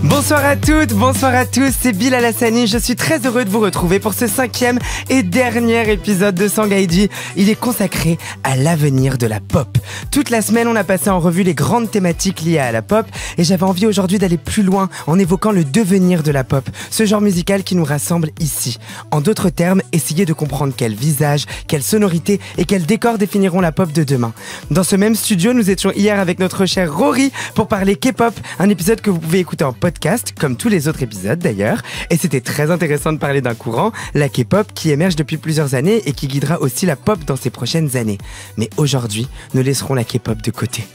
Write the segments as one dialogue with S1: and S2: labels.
S1: Bonsoir à toutes, bonsoir à tous, c'est Bilal Hassani. Je suis très heureux de vous retrouver pour ce 5e et dernier épisode de Sangaiji. Il est consacré à l'avenir de la pop. Toute la semaine, on a passé en revue les grandes thématiques liées à la pop et j'avais envie aujourd'hui d'aller plus loin en évoquant le devenir de la pop, ce genre musical qui nous rassemble ici. En d'autres termes, essayer de comprendre quel visage, quelle sonorité et quel décor définiront la pop de demain. Dans ce même studio, nous étions hier avec notre cher Rory pour parler K-pop, un épisode que vous pouvez écouter en podcast, comme tous les autres épisodes d'ailleurs. Et c'était très intéressant de parler d'un courant, la K-pop, qui émerge depuis plusieurs années et qui guidera aussi la pop dans ces prochaines années. Mais aujourd'hui, nous laisserons la K-pop de côté.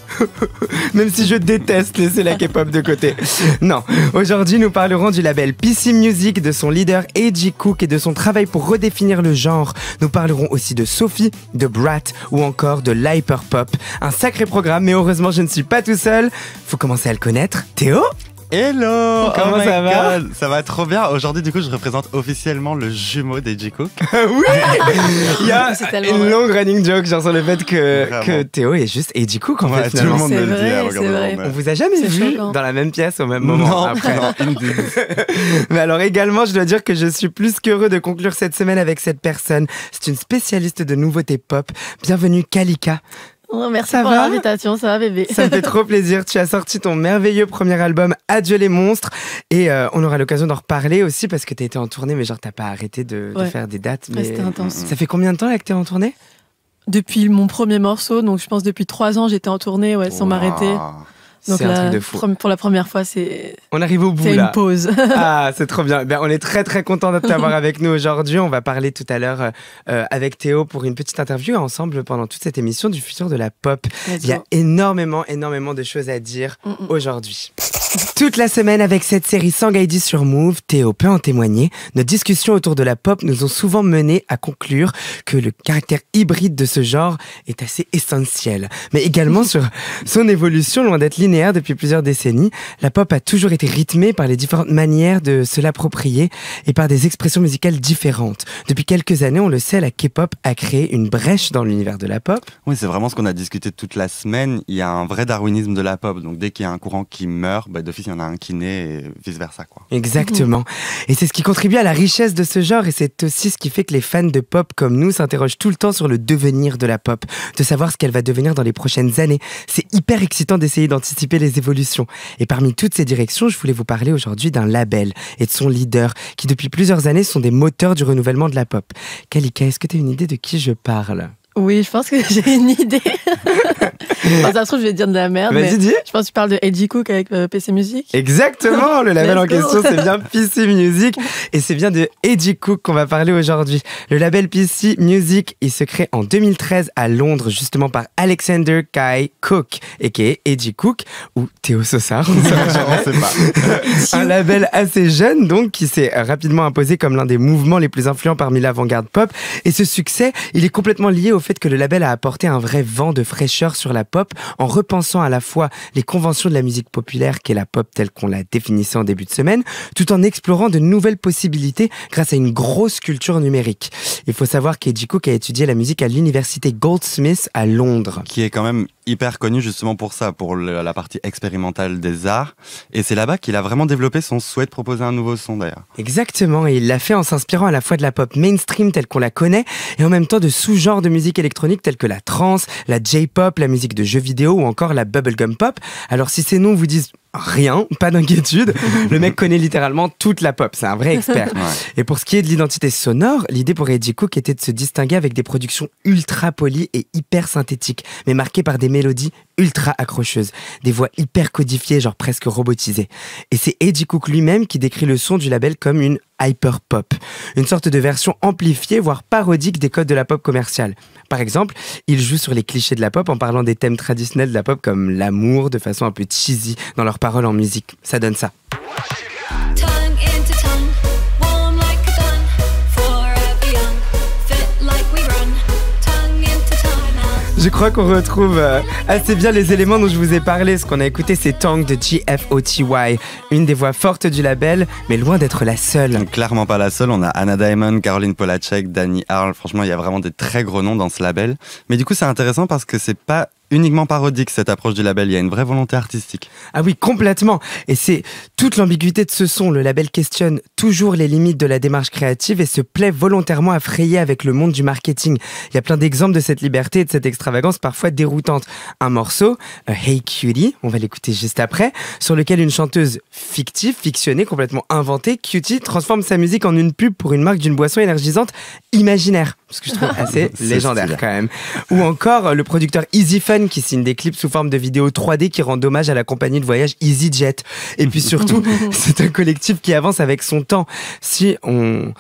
S1: Même si je déteste laisser la K-pop de côté. Non, aujourd'hui nous parlerons du label PC Music, de son leader A.G. Cook et de son travail pour redéfinir le genre. Nous parlerons aussi de Sophie, de Brat ou encore de l'hyperpop. Un sacré programme, mais heureusement je ne suis pas tout seul. Faut commencer à le connaître. Théo ?
S2: Hello!
S1: Comment ça va?
S2: Ça va trop bien. Aujourd'hui, du coup, je représente officiellement le jumeau d'A.G. Cook.
S1: Oui! Il y a une longue running joke genre sur le fait que Théo est juste A.G. Cook en fait.
S2: Tout le monde me le dit.
S3: C'est vrai.
S1: On vous a jamais vu dans la même pièce au même moment?
S2: Non,
S1: après.
S2: non,
S1: Mais alors également, je dois dire que je suis plus qu'heureux de conclure cette semaine avec cette personne. C'est une spécialiste de nouveautés pop. Bienvenue Kalika.
S3: Oh, merci pour l'invitation, ça va bébé.
S1: Ça me fait trop plaisir. Tu as sorti ton merveilleux premier album Adieu les monstres et on aura l'occasion d'en reparler aussi parce que tu as été en tournée mais genre t'as pas arrêté de faire des dates. Mais
S3: c'était intense.
S1: Ça fait combien de temps là que t'es en tournée?
S3: Depuis mon premier morceau, donc je pense depuis 3 ans j'étais en tournée sans m'arrêter. Donc
S1: c'est un truc de fou.
S3: Pour la première fois, c'est...
S1: On arrive au bout
S3: c'est
S1: là.
S3: une pause.
S1: Ah, c'est trop bien. Ben, on est très très content de t'avoir avec nous aujourd'hui. On va parler tout à l'heure avec Théo pour une petite interview ensemble pendant toute cette émission du futur de la pop. Il y a énormément de choses à dire aujourd'hui. Toute la semaine avec cette série Sangaiji sur Move, Théo peut en témoigner. Nos discussions autour de la pop nous ont souvent mené à conclure que le caractère hybride de ce genre est assez essentiel. Mais également sur son évolution, loin d'être linéaire depuis plusieurs décennies, la pop a toujours été rythmée par les différentes manières de se l'approprier et par des expressions musicales différentes. Depuis quelques années, on le sait, la K-pop a créé une brèche dans l'univers de la pop.
S2: Oui, c'est vraiment ce qu'on a discuté toute la semaine. Il y a un vrai darwinisme de la pop. Donc dès qu'il y a un courant qui meurt, d'office il y en a un qui naît et vice-versa, quoi.
S1: Exactement. Et c'est ce qui contribue à la richesse de ce genre et c'est aussi ce qui fait que les fans de pop comme nous s'interrogent tout le temps sur le devenir de la pop, de savoir ce qu'elle va devenir dans les prochaines années. C'est hyper excitant d'essayer d'anticiper les évolutions. Et parmi toutes ces directions, je voulais vous parler aujourd'hui d'un label et de son leader qui depuis plusieurs années sont des moteurs du renouvellement de la pop. Kalika, est-ce que tu as une idée de qui je parle?
S3: Oui, je pense que j'ai une idée. Ça se trouve, je vais dire de la merde.
S1: Vas-y, dis.
S3: Je pense que tu parles de A.G. Cook avec PC Music.
S1: Exactement, le label en question, c'est bien PC Music. Et c'est bien de A.G. Cook qu'on va parler aujourd'hui. Le label PC Music, il se crée en 2013 à Londres, justement par Alexander Kai Cook, a.k.a. A.G. Cook, ou Théo Sossard, on ne sait pas. Un label assez jeune, donc, qui s'est rapidement imposé comme l'un des mouvements les plus influents parmi l'avant-garde pop. Et ce succès, il est complètement lié au fait que le label a apporté un vrai vent de fraîcheur sur la pop en repensant à la fois les conventions de la musique populaire qu'est la pop telle qu'on la définissait en début de semaine, tout en explorant de nouvelles possibilités grâce à une grosse culture numérique. Il faut savoir qu'A.G. Cook a étudié la musique à l'université Goldsmiths à Londres.
S2: Qui est quand même hyper connu justement pour ça, pour la partie expérimentale des arts. Et c'est là-bas qu'il a vraiment développé son souhait de proposer un nouveau son d'ailleurs.
S1: Exactement, et il l'a fait en s'inspirant à la fois de la pop mainstream telle qu'on la connaît et en même temps de sous-genres de musique électronique tels que la trance, la J-pop, la musique de jeux vidéo ou encore la bubblegum pop. Alors si ces noms vous disent rien, pas d'inquiétude, le mec connaît littéralement toute la pop, c'est un vrai expert. Ouais. Et pour ce qui est de l'identité sonore, l'idée pour A.G. Cook était de se distinguer avec des productions ultra polies et hyper synthétiques, mais marquées par des mélodies ultra accrocheuses, des voix hyper codifiées, genre presque robotisées. Et c'est A.G. Cook lui-même qui décrit le son du label comme une hyper pop, une sorte de version amplifiée, voire parodique des codes de la pop commerciale. Par exemple, il joue sur les clichés de la pop en parlant des thèmes traditionnels de la pop comme l'amour de façon un peu cheesy dans leurs paroles en musique. Ça donne ça. Je crois qu'on retrouve assez bien les éléments dont je vous ai parlé. Ce qu'on a écouté, c'est Tongue de GFOTY, une des voix fortes du label, mais loin d'être la seule.
S2: Donc, clairement pas la seule. On a Anna Diamond, Caroline Polachek, Danny Harl. Franchement, il y a vraiment des très gros noms dans ce label. Mais du coup, c'est intéressant parce que c'est pas uniquement parodique cette approche du label, il y a une vraie volonté artistique.
S1: Ah oui, complètement. Et c'est toute l'ambiguïté de ce son. Le label questionne toujours les limites de la démarche créative et se plaît volontairement à frayer avec le monde du marketing. Il y a plein d'exemples de cette liberté et de cette extravagance parfois déroutante. Un morceau, Hey Cutie, on va l'écouter juste après, sur lequel une chanteuse fictionnée, complètement inventée, Cutie, transforme sa musique en une pub pour une marque d'une boisson énergisante imaginaire. Ce que je trouve assez légendaire
S2: stylé.
S1: quand même. Ou encore le producteur Easy Fun qui signe des clips sous forme de vidéos 3D qui rendent hommage à la compagnie de voyage EasyJet. Et puis surtout, c'est un collectif qui avance avec son temps. Si on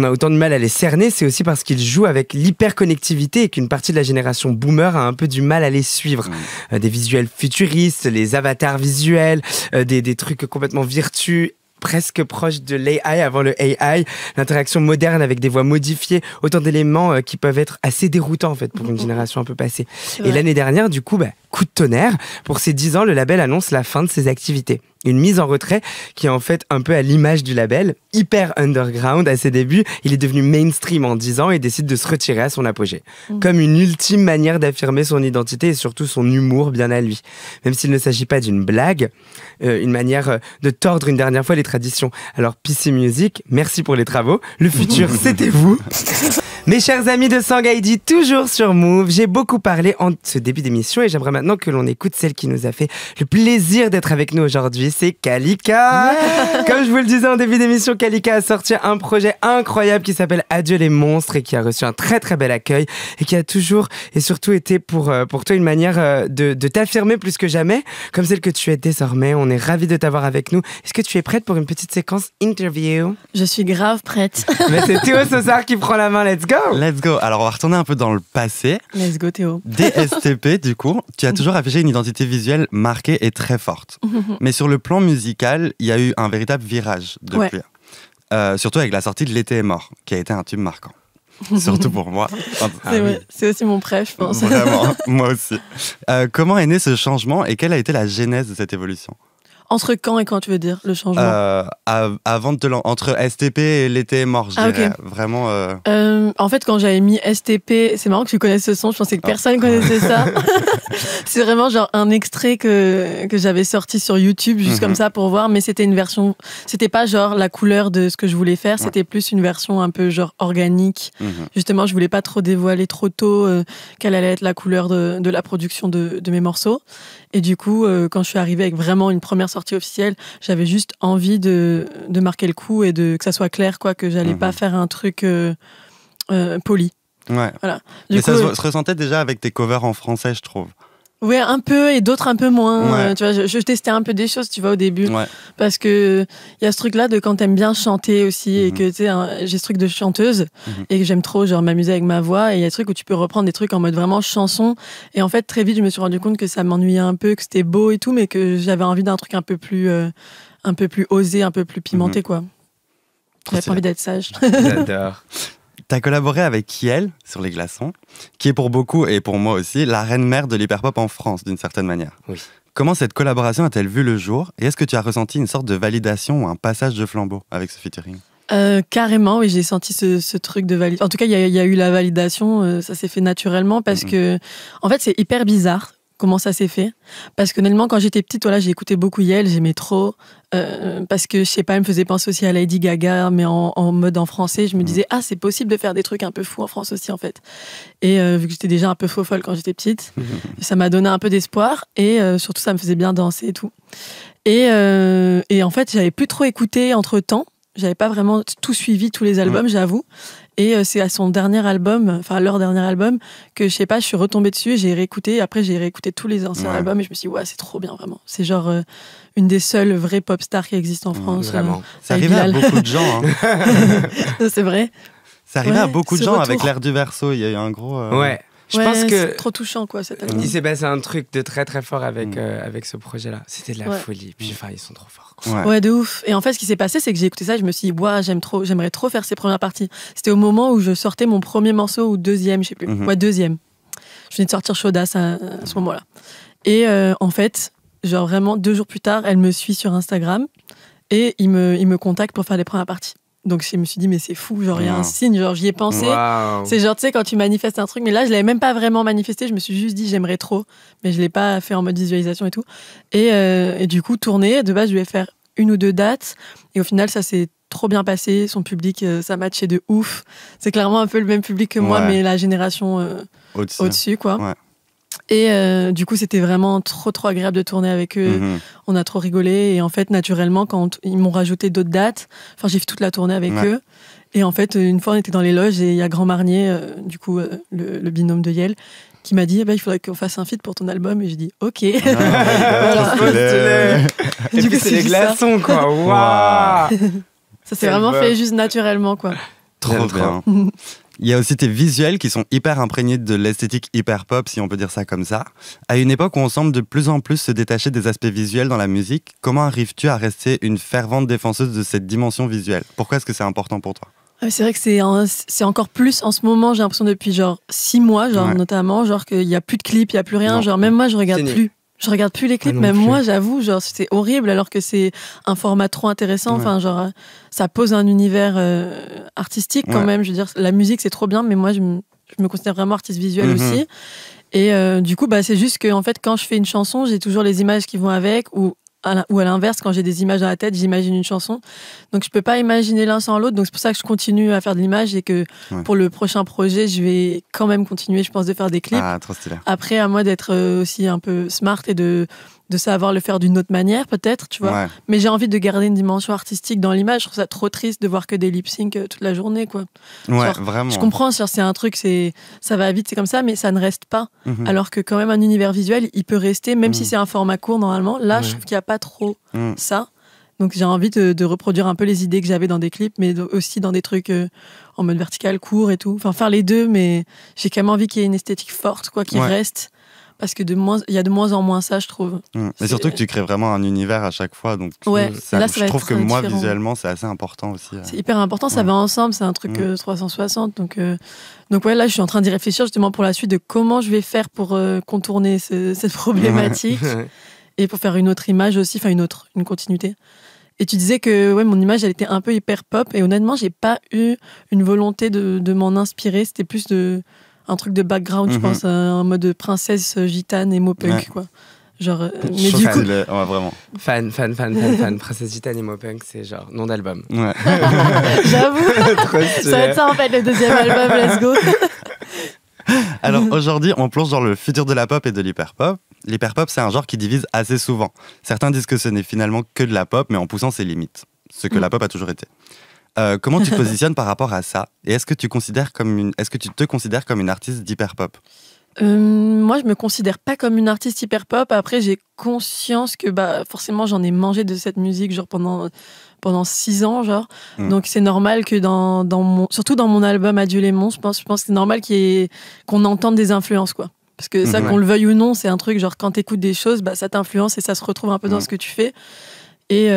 S1: a autant de mal à les cerner, c'est aussi parce qu'ils jouent avec l'hyperconnectivité et qu'une partie de la génération boomer a un peu du mal à les suivre. Des visuels futuristes, les avatars visuels, des trucs complètement virtuels, presque proche de l'AI avant le AI, l'interaction moderne avec des voix modifiées, autant d'éléments qui peuvent être assez déroutants en fait pour une génération un peu passée. Et l'année dernière, du coup, coup de tonnerre, pour ses 10 ans, le label annonce la fin de ses activités. Une mise en retrait qui est en fait un peu à l'image du label, hyper underground à ses débuts. Il est devenu mainstream en 10 ans et décide de se retirer à son apogée. Comme une ultime manière d'affirmer son identité et surtout son humour bien à lui. Même s'il ne s'agit pas d'une blague, une manière de tordre une dernière fois les traditions. Alors PC Music, merci pour les travaux. Le futur, c'était vous. Mes chers amis de Sangaïdi, toujours sur Move, j'ai beaucoup parlé en ce début d'émission et j'aimerais maintenant que l'on écoute celle qui nous a fait le plaisir d'être avec nous aujourd'hui, c'est Kalika. Comme je vous le disais en début d'émission, Kalika a sorti un projet incroyable qui s'appelle Adieu les monstres et qui a reçu un très très bel accueil et qui a toujours et surtout été pour toi une manière de t'affirmer plus que jamais, comme celle que tu es désormais. On est ravis de t'avoir avec nous. Est-ce que tu es prête pour une petite séquence interview?
S3: Je suis grave prête.
S1: Mais c'est Théo ce soir qui prend la main, let's go!
S2: Let's go. Alors, on va retourner un peu dans le passé.
S3: Let's go Théo.
S2: Dès STP, du coup, tu as toujours affiché une identité visuelle marquée et très forte. Mais sur le plan musical, il y a eu un véritable virage depuis. Surtout avec la sortie de L'été est mort, qui a été un tube marquant. Surtout pour moi.
S3: C'est aussi mon préf, je pense.
S2: Vraiment, moi aussi. Comment est né ce changement et quelle a été la genèse de cette évolution?
S3: Entre quand et quand tu veux dire le changement?
S2: Avant de entre STP et L'été est mort, je dirais.
S3: Okay.
S2: Vraiment.
S3: En fait, quand j'avais mis STP, c'est marrant que tu connaisses ce son. Je pensais que personne connaissait ça. C'est vraiment genre un extrait que j'avais sorti sur YouTube juste comme ça pour voir, mais c'était une version. C'était pas genre la couleur de ce que je voulais faire. C'était plus une version un peu genre organique. Justement, je voulais pas trop dévoiler trop tôt quelle allait être la couleur de la production de mes morceaux. Et du coup, quand je suis arrivée avec vraiment une première sortie officielle, j'avais juste envie de marquer le coup et que ça soit clair, quoi, que j'allais pas faire un truc poli.
S2: Ouais.
S3: Voilà.
S2: Mais ça se ressentait déjà avec tes covers en français, je trouve.
S3: Ouais, un peu, et d'autres un peu moins. Tu vois, je testais un peu des choses, tu vois, au début. Parce que il y a ce truc-là de quand t'aimes bien chanter aussi, et que, tu sais, j'ai ce truc de chanteuse, et que j'aime trop, genre, m'amuser avec ma voix, et il y a ce truc où tu peux reprendre des trucs en mode vraiment chanson. Et en fait, très vite, je me suis rendu compte que ça m'ennuyait un peu, que c'était beau et tout, mais que j'avais envie d'un truc un peu plus osé, un peu plus pimenté, quoi. J'avais pas envie d'être sage.
S1: J'adore.
S2: Tu as collaboré avec Kiel sur Les Glaçons, qui est pour beaucoup, et pour moi aussi, la reine-mère de l'hyperpop en France, d'une certaine manière.
S1: Oui.
S2: Comment cette collaboration a-t-elle vu le jour? Et est-ce que tu as ressenti une sorte de validation ou un passage de flambeau avec ce featuring?
S3: Carrément, oui, j'ai senti ce truc de validation. En tout cas, il y a eu la validation, ça s'est fait naturellement parce que, en fait, c'est hyper bizarre comment ça s'est fait. Parce qu'honnêtement, quand j'étais petite, voilà, j'ai écouté beaucoup Yael, j'aimais trop. Parce que, je sais pas, elle me faisait penser aussi à Lady Gaga, mais en mode en français. Je me disais, c'est possible de faire des trucs un peu fous en France aussi, en fait. Et vu que j'étais déjà un peu faux-folle quand j'étais petite, ça m'a donné un peu d'espoir. Et surtout, ça me faisait bien danser et tout. Et en fait, j'avais plus trop écouté entre-temps. J'avais pas vraiment tout suivi, tous les albums, j'avoue. Et c'est à son dernier album, enfin leur dernier album, que je sais pas, je suis retombée dessus et j'ai réécouté. Après, j'ai réécouté tous les anciens albums et je me suis dit, c'est trop bien, vraiment. C'est genre une des seules vraies pop stars qui existent en France.
S1: Vraiment.
S2: Ça arrivait à beaucoup de gens.
S3: C'est vrai.
S2: Ça arrivait à beaucoup de gens avec l'air du Verseau. Il y a eu un gros.
S1: Je pense que
S3: c'est trop touchant, quoi, cet album.
S1: Il s'est passé un truc de très très fort avec ce projet-là. C'était de la folie. Puis ils sont trop forts.
S3: Ouais, de ouf. Et en fait, ce qui s'est passé, c'est que j'ai écouté ça et je me suis dit, j'aimerais trop faire ces premières parties. C'était au moment où je sortais mon premier morceau ou deuxième, je sais plus. Ouais, deuxième. Je venais de sortir Chaudasse à ce moment-là. Et en fait, genre vraiment 2 jours plus tard, elle me suit sur Instagram et il me contacte pour faire les premières parties. Donc je me suis dit, mais c'est fou, genre il y a un signe, genre j'y ai pensé.
S1: Wow.
S3: C'est genre, tu sais, quand tu manifestes un truc, mais là je l'avais même pas vraiment manifesté, je me suis juste dit, j'aimerais trop, mais je l'ai pas fait en mode visualisation et tout. Et du coup, tourner, de base, je devais faire 1 ou 2 dates, et au final, ça s'est trop bien passé, son public, ça matchait de ouf. C'est clairement un peu le même public que moi, mais la génération au-dessus, quoi.
S2: Ouais.
S3: Et du coup, c'était vraiment trop agréable de tourner avec eux. On a trop rigolé. Et en fait, naturellement, quand ils m'ont rajouté d'autres dates, enfin, j'ai fait toute la tournée avec eux. Et en fait, une fois, on était dans les loges et il y a Grand Marnier, du coup, le binôme de Yael, qui m'a dit, il faudrait qu'on fasse un feat pour ton album. Et j'ai dit, OK.
S1: Voilà. Et puis, c'est les glaçons, quoi. Waouh.
S3: Ça s'est vraiment fait juste naturellement, quoi.
S2: Trop bien. Il y a aussi tes visuels qui sont hyper imprégnés de l'esthétique hyper pop, si on peut dire ça comme ça. À une époque où on semble de plus en plus se détacher des aspects visuels dans la musique, comment arrives-tu à rester une fervente défenseuse de cette dimension visuelle ? Pourquoi est-ce que c'est important pour toi ?
S3: C'est vrai que c'est encore plus en ce moment, j'ai l'impression depuis genre 6 mois, notamment, genre qu'il n'y a plus de clips, il n'y a plus rien. Genre même moi, je regarde plus. Je regarde plus les clips, même moi, j'avoue, genre c'est horrible alors que c'est un format trop intéressant. Enfin, genre ça pose un univers artistique quand même. Je veux dire, la musique c'est trop bien, mais moi je me considère vraiment artiste visuel aussi. Et du coup, c'est juste que en fait, quand je fais une chanson, j'ai toujours les images qui vont avec, ou à l'inverse, quand j'ai des images dans la tête, j'imagine une chanson. Donc je peux pas imaginer l'un sans l'autre. Donc c'est pour ça que je continue à faire de l'image et que pour le prochain projet, je vais quand même continuer, je pense, de faire des clips.
S2: Ah, trop stylé.
S3: Après, à moi d'être aussi un peu smart et de savoir le faire d'une autre manière, peut-être, tu vois. Mais j'ai envie de garder une dimension artistique dans l'image. Je trouve ça trop triste de voir que des lip-sync toute la journée, quoi.
S2: Ouais,
S3: genre,
S2: vraiment.
S3: Je comprends, c'est un truc, ça va vite, c'est comme ça, mais ça ne reste pas. Alors que quand même, un univers visuel, il peut rester, même si c'est un format court, normalement. Là, je trouve qu'il n'y a pas trop ça. Donc j'ai envie de reproduire un peu les idées que j'avais dans des clips, mais aussi dans des trucs en mode vertical, court et tout. Enfin, faire les deux, mais j'ai quand même envie qu'il y ait une esthétique forte, quoi, qui reste. Parce que il y a de moins en moins ça, je trouve.
S2: Mais surtout que tu crées vraiment un univers à chaque fois. Donc je trouve que moi, visuellement, c'est assez important aussi.
S3: C'est hyper important, ça va ensemble, c'est un truc 360. Donc là, je suis en train d'y réfléchir justement pour la suite de comment je vais faire pour contourner cette problématique et pour faire une autre image aussi, enfin une continuité. Et tu disais que mon image, elle était un peu hyper pop. Et honnêtement, j'ai pas eu une volonté de m'en inspirer. C'était plus un truc de background, je pense, en mode princesse gitane, emo punk, quoi. Genre, mais du coup,
S2: vraiment.
S1: Fan, princesse gitane, emo punk, c'est genre nom d'album.
S2: Ouais.
S3: J'avoue. Ça va être ça en fait, le deuxième album, let's go.
S2: Alors aujourd'hui, on plonge dans le futur de la pop et de l'hyperpop. L'hyperpop, c'est un genre qui divise assez souvent. Certains disent que ce n'est finalement que de la pop, mais en poussant ses limites. Ce que la pop a toujours été. Comment tu te positionnes par rapport à ça ? Et est-ce que tu te considères comme une artiste d'hyperpop ?
S3: Moi, je me considère pas comme une artiste hyperpop. Après, j'ai conscience que forcément, j'en ai mangé de cette musique genre pendant 6 ans, genre. Donc c'est normal que surtout dans mon album Adieu les monstres, je pense que c'est normal qu'on entende des influences, quoi. Parce que ça, qu'on le veuille ou non, c'est un truc genre quand t'écoutes des choses, ça t'influence et ça se retrouve un peu dans ce que tu fais. Et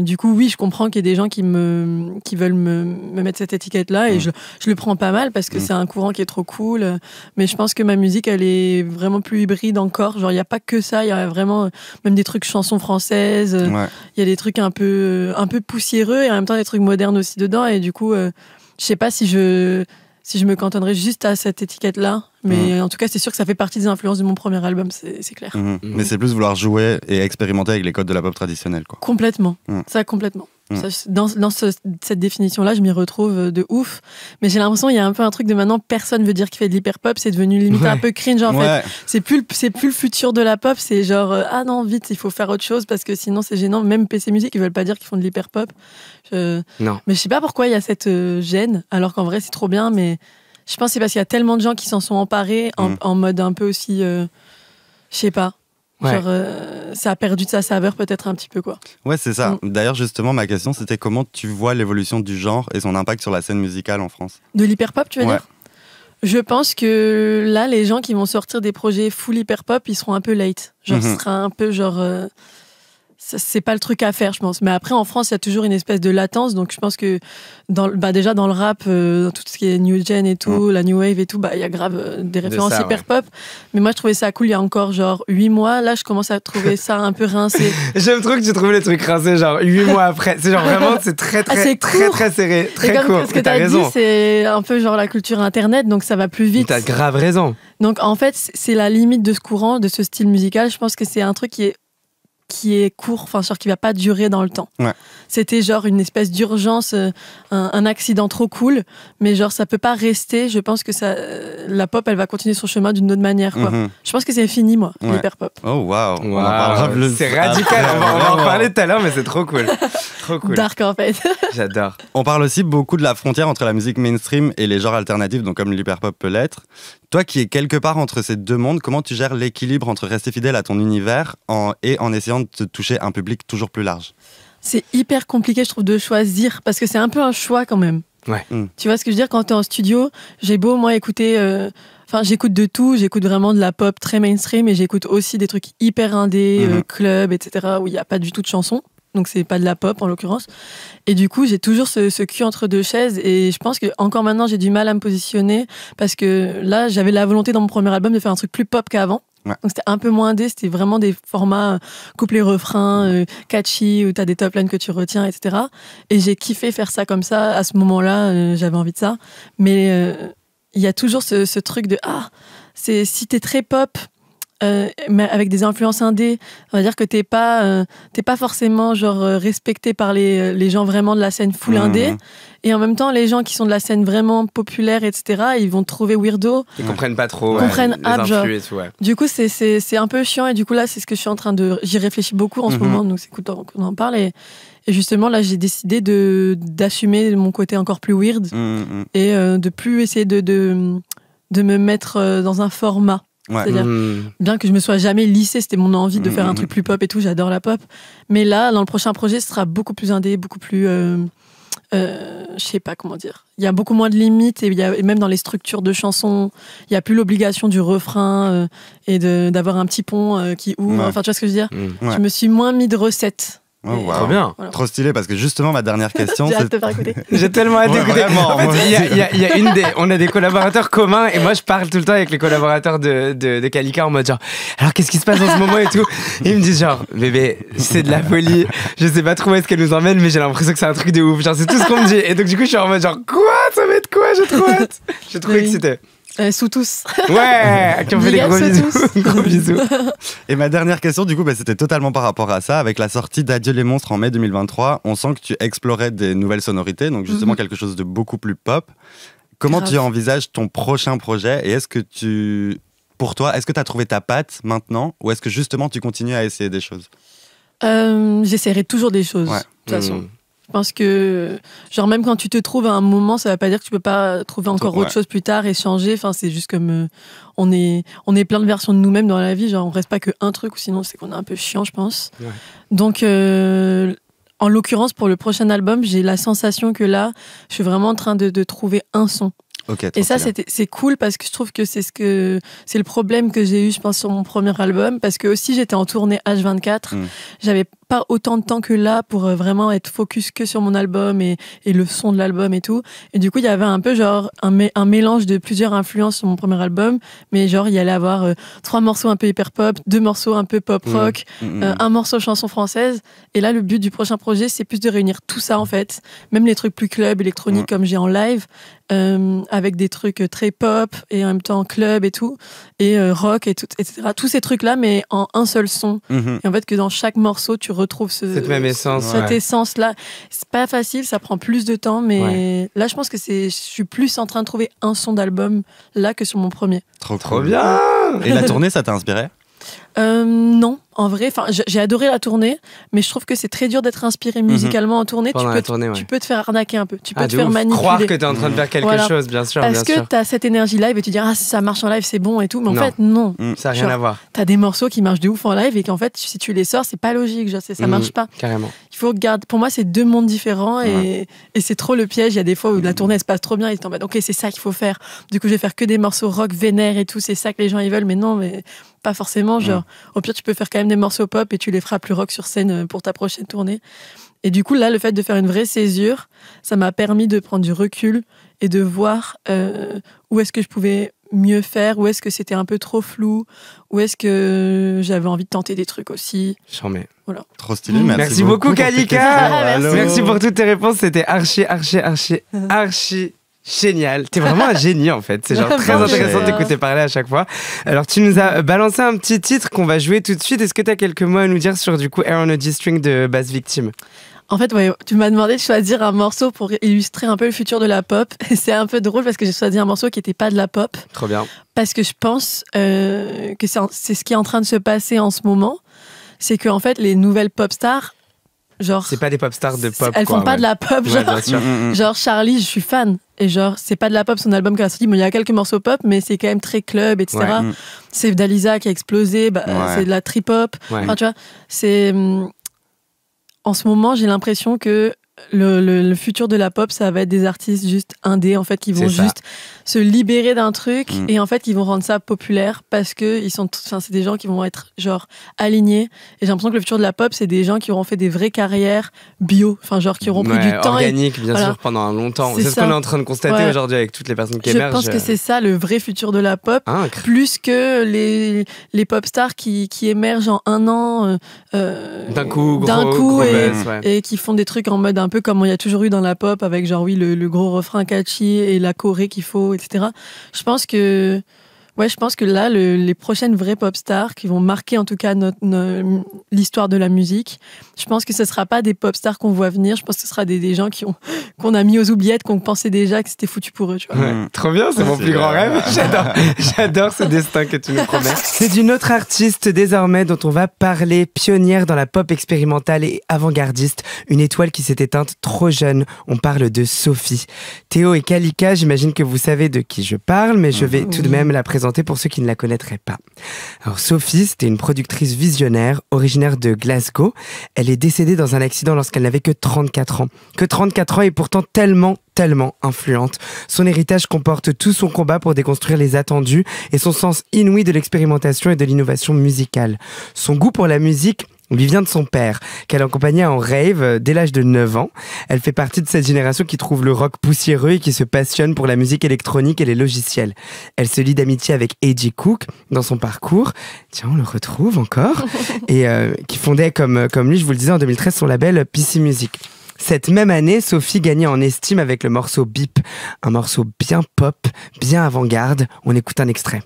S3: du coup, oui, je comprends qu'il y ait des gens qui veulent me mettre cette étiquette-là et je le prends pas mal parce que c'est un courant qui est trop cool. Mais je pense que ma musique, elle est vraiment plus hybride encore. Genre, il n'y a pas que ça, il y a vraiment même des trucs chansons françaises. Il y a des trucs un peu poussiéreux et en même temps des trucs modernes aussi dedans. Et du coup, je sais pas si je me cantonnerais juste à cette étiquette-là. Mais en tout cas, c'est sûr que ça fait partie des influences de mon premier album, c'est clair.
S2: Mais c'est plus vouloir jouer et expérimenter avec les codes de la pop traditionnelle, quoi.
S3: Complètement. Ça, complètement. Ça, dans cette définition-là, je m'y retrouve de ouf. Mais j'ai l'impression qu'il y a un peu un truc de maintenant, personne veut dire qu'il fait de l'hyper-pop. C'est devenu limite un peu cringe, en fait. C'est plus le futur de la pop. C'est genre, ah non, vite, il faut faire autre chose parce que sinon, c'est gênant. Même PC Music, ils veulent pas dire qu'ils font de l'hyper-pop.
S1: Non.
S3: Mais je sais pas pourquoi il y a cette gêne, alors qu'en vrai, c'est trop bien, mais je pense que c'est parce qu'il y a tellement de gens qui s'en sont emparés en mode un peu aussi, je sais pas. Genre, ça a perdu de sa saveur peut-être un petit peu, quoi.
S2: Ouais, c'est ça. D'ailleurs, justement, ma question, c'était comment tu vois l'évolution du genre et son impact sur la scène musicale en France ?
S3: De l'hyperpop, tu veux dire ? Je pense que là, les gens qui vont sortir des projets full hyperpop, ils seront un peu late. Genre, ce sera un peu genre... c'est pas le truc à faire, je pense. Mais après, en France, il y a toujours une espèce de latence. Donc, je pense que déjà dans le rap, dans tout ce qui est new gen et tout, la new wave et tout, il y a grave des références hyper pop. Mais moi, je trouvais ça cool il y a encore genre 8 mois. Là, je commence à trouver ça un peu rincé.
S1: J'aime trop que tu trouves les trucs rincés, genre 8 mois après. C'est genre vraiment, c'est très serré, très court.
S3: Ce que t'as dit, c'est un peu genre la culture internet, donc ça va plus vite.
S1: T'as grave raison.
S3: Donc, en fait, c'est la limite de ce courant, de ce style musical. Je pense que c'est un truc qui est court, enfin genre qui va pas durer dans le temps.
S2: Ouais.
S3: C'était genre une espèce d'urgence, un accident trop cool, mais genre ça peut pas rester. Je pense que la pop, elle va continuer son chemin d'une autre manière, quoi. Je pense que c'est fini, moi, l'hyper pop.
S2: Oh waouh, on en parlera plus.
S1: C'est radical, on va en parler tout à l'heure, mais c'est trop cool. Trop cool.
S3: Dark en fait.
S1: J'adore.
S2: On parle aussi beaucoup de la frontière entre la musique mainstream et les genres alternatifs, donc comme l'hyper pop peut l'être. Toi qui es quelque part entre ces deux mondes, comment tu gères l'équilibre entre rester fidèle à ton univers et en essayant de te toucher un public toujours plus large?
S3: C'est hyper compliqué, je trouve, de choisir, parce que c'est un peu un choix quand même.
S1: Ouais.
S3: Tu vois ce que je veux dire? Quand t'es en studio, j'ai beau, moi, écouter... j'écoute de tout, j'écoute vraiment de la pop très mainstream, et j'écoute aussi des trucs hyper indés, club, etc., où il n'y a pas du tout de chansons. Donc c'est pas de la pop en l'occurrence. Et du coup, j'ai toujours ce cul entre deux chaises, et je pense que encore maintenant, j'ai du mal à me positionner, parce que là, j'avais la volonté dans mon premier album de faire un truc plus pop qu'avant.
S2: Ouais.
S3: Donc c'était un peu moins indé, c'était vraiment des formats couplet-refrain, catchy, où t'as des top lines que tu retiens, etc. Et j'ai kiffé faire ça comme ça. À ce moment-là, j'avais envie de ça. Mais il y a toujours ce truc de si t'es très pop, mais avec des influences indé, on va dire que t'es pas forcément genre respecté par les gens vraiment de la scène full indé, et en même temps les gens qui sont de la scène vraiment populaire, etc., ils vont te trouver weirdo,
S1: ils comprennent pas trop,
S3: comprennent
S1: les influx et tout,
S3: du coup c'est un peu chiant, et du coup là c'est ce que je suis en train j'y réfléchis beaucoup en ce moment, donc c'est cool qu'on en parle, et justement là j'ai décidé d'assumer mon côté encore plus weird, et de plus essayer de me mettre dans un format. Ouais. C'est-à-dire, bien que je me sois jamais lissée, c'était mon envie de faire un truc plus pop et tout, j'adore la pop. Mais là, dans le prochain projet, ce sera beaucoup plus indé, beaucoup plus... je sais pas comment dire. Il y a beaucoup moins de limites, et même dans les structures de chansons, il n'y a plus l'obligation du refrain et d'avoir un petit pont qui ouvre. Enfin, tu vois ce que je veux dire? Je me suis moins mis de recettes.
S2: Oh, wow. Trop bien, voilà. Trop stylé, parce que justement ma dernière question,
S3: j'ai hâte de te faire écouter.
S1: J'ai tellement hâte d'écouter. En fait, on a des collaborateurs communs, et moi je parle tout le temps avec les collaborateurs de Kalika en mode genre, alors qu'est-ce qui se passe en ce moment et tout. Et ils me disent genre, bébé, c'est de la folie, je sais pas trop où est-ce qu'elle nous emmène, mais j'ai l'impression que c'est un truc de ouf, genre c'est tout ce qu'on me dit. Et donc du coup je suis en mode genre, quoi, ça va être quoi, j'ai trop hâte. Je suis trop excitée.
S3: Sous tous.
S1: Ouais, qui ont fait des gros bisous. Gros bisous.
S2: Et ma dernière question, du coup, c'était totalement par rapport à ça. Avec la sortie d'Adieu les monstres en mai 2023, on sent que tu explorais des nouvelles sonorités, donc justement quelque chose de beaucoup plus pop. Comment tu envisages ton prochain projet, et pour toi, est-ce que tu as trouvé ta patte maintenant, ou est-ce que justement tu continues à essayer des choses?
S3: J'essaierai toujours des choses, de toute façon. Je pense que, genre, même quand tu te trouves à un moment, ça ne veut pas dire que tu ne peux pas trouver encore autre chose plus tard et changer. Enfin, c'est juste comme on est plein de versions de nous-mêmes dans la vie. Genre, on ne reste pas qu'un truc, ou sinon, c'est qu'on est un peu chiant, je pense. Ouais. Donc, en l'occurrence, pour le prochain album, j'ai la sensation que là, je suis vraiment en train de trouver un son.
S2: Okay,
S3: et ça, c'est cool, parce que je trouve que c'est le problème que j'ai eu, je pense, sur mon premier album, parce que aussi j'étais en tournée H24, j'avais pas autant de temps que là pour vraiment être focus que sur mon album et le son de l'album et tout. Et du coup, il y avait un peu genre un mélange de plusieurs influences sur mon premier album, mais genre il y allait avoir 3 morceaux un peu hyper pop, 2 morceaux un peu pop rock, un morceau chanson française. Et là, le but du prochain projet, c'est plus de réunir tout ça en fait, même les trucs plus club, électroniques comme j'ai en live, avec des trucs très pop et en même temps club et tout, et rock et tout, etc. Tous ces trucs-là, mais en un seul son. Et en fait, que dans chaque morceau, tu retrouves cette
S1: même essence.
S3: Cette essence-là. C'est pas facile, ça prend plus de temps, mais là, je pense que je suis plus en train de trouver un son d'album là que sur mon premier.
S2: Trop bien. Et la tournée, ça t'a inspiré?
S3: Non, en vrai, j'ai adoré la tournée, mais je trouve que c'est très dur d'être inspiré musicalement en tournée. Tu peux te faire arnaquer un peu, tu peux te faire manipuler.
S1: Croire que t'es en train de faire quelque chose, bien sûr.
S3: Parce que t'as cette énergie live et tu dis si ça marche en live, c'est bon et tout, mais en fait, non.
S1: Ça n'a rien à voir.
S3: T'as des morceaux qui marchent de ouf en live et qu'en fait, si tu les sors, c'est pas logique, ça marche pas.
S1: Carrément.
S3: Il faut garder. Pour moi, c'est deux mondes différents et c'est trop le piège. Il y a des fois où la tournée elle se passe trop bien, ils se disent ok, c'est ça qu'il faut faire. Du coup, je vais faire que des morceaux rock vénères et tout, c'est ça que les gens ils veulent. Mais non, mais pas forcément. Genre, au pire, tu peux faire quand même des morceaux pop et tu les feras plus rock sur scène pour ta prochaine tournée. Et du coup, là, le fait de faire une vraie césure, ça m'a permis de prendre du recul et de voir où est-ce que je pouvais mieux faire, où est-ce que c'était un peu trop flou, où est-ce que j'avais envie de tenter des trucs aussi.
S1: J'en mets.
S3: Voilà.
S2: Trop stylé,
S1: merci beaucoup Kalika.
S3: Merci
S1: pour toutes tes réponses, c'était archi génial. T'es vraiment un génie en fait. C'est genre très intéressant de t'écouter parler à chaque fois. Alors tu nous as balancé un petit titre qu'on va jouer tout de suite. Est-ce que t'as quelques mots à nous dire sur du coup Air on a G-String de Bass Victim?
S3: En fait, ouais, tu m'as demandé de choisir un morceau pour illustrer un peu le futur de la pop. Et c'est un peu drôle parce que j'ai choisi un morceau qui n'était pas de la pop.
S1: Trop bien.
S3: Parce que je pense que c'est ce qui est en train de se passer en ce moment. C'est qu'en fait, les nouvelles pop stars, genre...
S1: C'est pas des pop stars de pop,
S3: elles font pas de la pop, genre...
S1: bien sûr.
S3: Genre Charlie, je suis fan. Et genre, c'est pas de la pop, son album qu'elle a sorti. Bon, il y a quelques morceaux pop, mais c'est quand même très club, etc. C'est Dalisa qui a explosé, c'est de la trip-hop. Enfin, tu vois, c'est... En ce moment, j'ai l'impression que le futur de la pop, ça va être des artistes juste indés, en fait, qui vont juste se libérer d'un truc et en fait, ils vont rendre ça populaire parce que c'est des gens qui vont être genre alignés. Et j'ai l'impression que le futur de la pop, c'est des gens qui auront fait des vraies carrières bio, enfin genre qui auront pris du temps.
S1: Organique, bien sûr, pendant longtemps. C'est ce qu'on est en train de constater aujourd'hui avec toutes les personnes qui émergent.
S3: Je pense que c'est ça le vrai futur de la pop, plus que les pop stars qui émergent en un an
S1: d'un coup
S3: et qui font des trucs en mode un peu comme il y a toujours eu dans la pop avec genre le gros refrain catchy et la choré qu'il faut, etc. Je pense que là, les prochaines vraies pop stars qui vont marquer en tout cas l'histoire de la musique, je pense que ce ne sera pas des pop stars qu'on voit venir, je pense que ce sera des gens qu'on a mis aux oubliettes, qu'on pensait déjà que c'était foutu pour eux. Tu vois.
S1: Trop bien, c'est mon plus grand rêve. J'adore ce destin que tu nous promets. C'est d'une autre artiste désormais dont on va parler, pionnière dans la pop expérimentale et avant-gardiste, une étoile qui s'est éteinte trop jeune. On parle de Sophie. Théo et Kalika, j'imagine que vous savez de qui je parle, mais je vais tout de même la présenter pour ceux qui ne la connaîtraient pas. Alors Sophie, c'était une productrice visionnaire, originaire de Glasgow. Elle est décédée dans un accident lorsqu'elle n'avait que 34 ans. Que 34 ans et pourtant tellement influente. Son héritage comporte tout son combat pour déconstruire les attendus et son sens inouï de l'expérimentation et de l'innovation musicale. Son goût pour la musique lui vient de son père, qu'elle accompagnait en rave dès l'âge de 9 ans. Elle fait partie de cette génération qui trouve le rock poussiéreux et qui se passionne pour la musique électronique et les logiciels. Elle se lie d'amitié avec A.G. Cook dans son parcours. Tiens, on le retrouve encore. Et qui fondait, comme lui, je vous le disais, en 2013, son label PC Music. Cette même année, Sophie gagnait en estime avec le morceau Beep, un morceau bien pop, bien avant-garde. On écoute un extrait.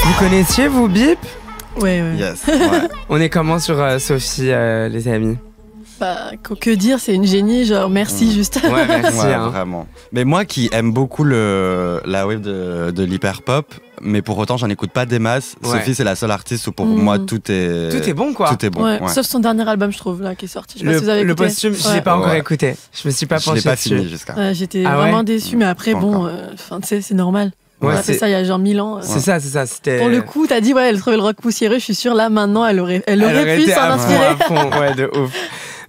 S1: Vous connaissiez, vous, Beep?
S3: Ouais.
S2: Yes,
S1: On est comment sur Sophie, les amis?
S3: Que dire, c'est une génie, genre merci juste.
S1: Ouais, merci.
S2: Vraiment. Mais moi qui aime beaucoup la wave de l'hyper-pop, mais pour autant j'en écoute pas des masses, Sophie c'est la seule artiste où pour moi tout est
S1: bon quoi.
S2: Tout est bon.
S3: Ouais. Sauf son dernier album je trouve là qui est sorti. Je sais pas si vous avez
S1: le
S3: écouté.
S1: posthume, je l'ai pas encore écouté. Je me suis pas penché dessus.
S2: Je l'ai pas fini jusqu'à.
S3: J'étais vraiment déçue, mais après bon, tu sais c'est normal. On a fait ça il y a genre 1000 ans.
S1: C'est ça. C'était...
S3: Pour le coup, t'as dit elle trouvait le rock poussiéreux. Je suis sûre là maintenant elle aurait pu s'en inspirer.
S1: À fond, ouais, de ouf.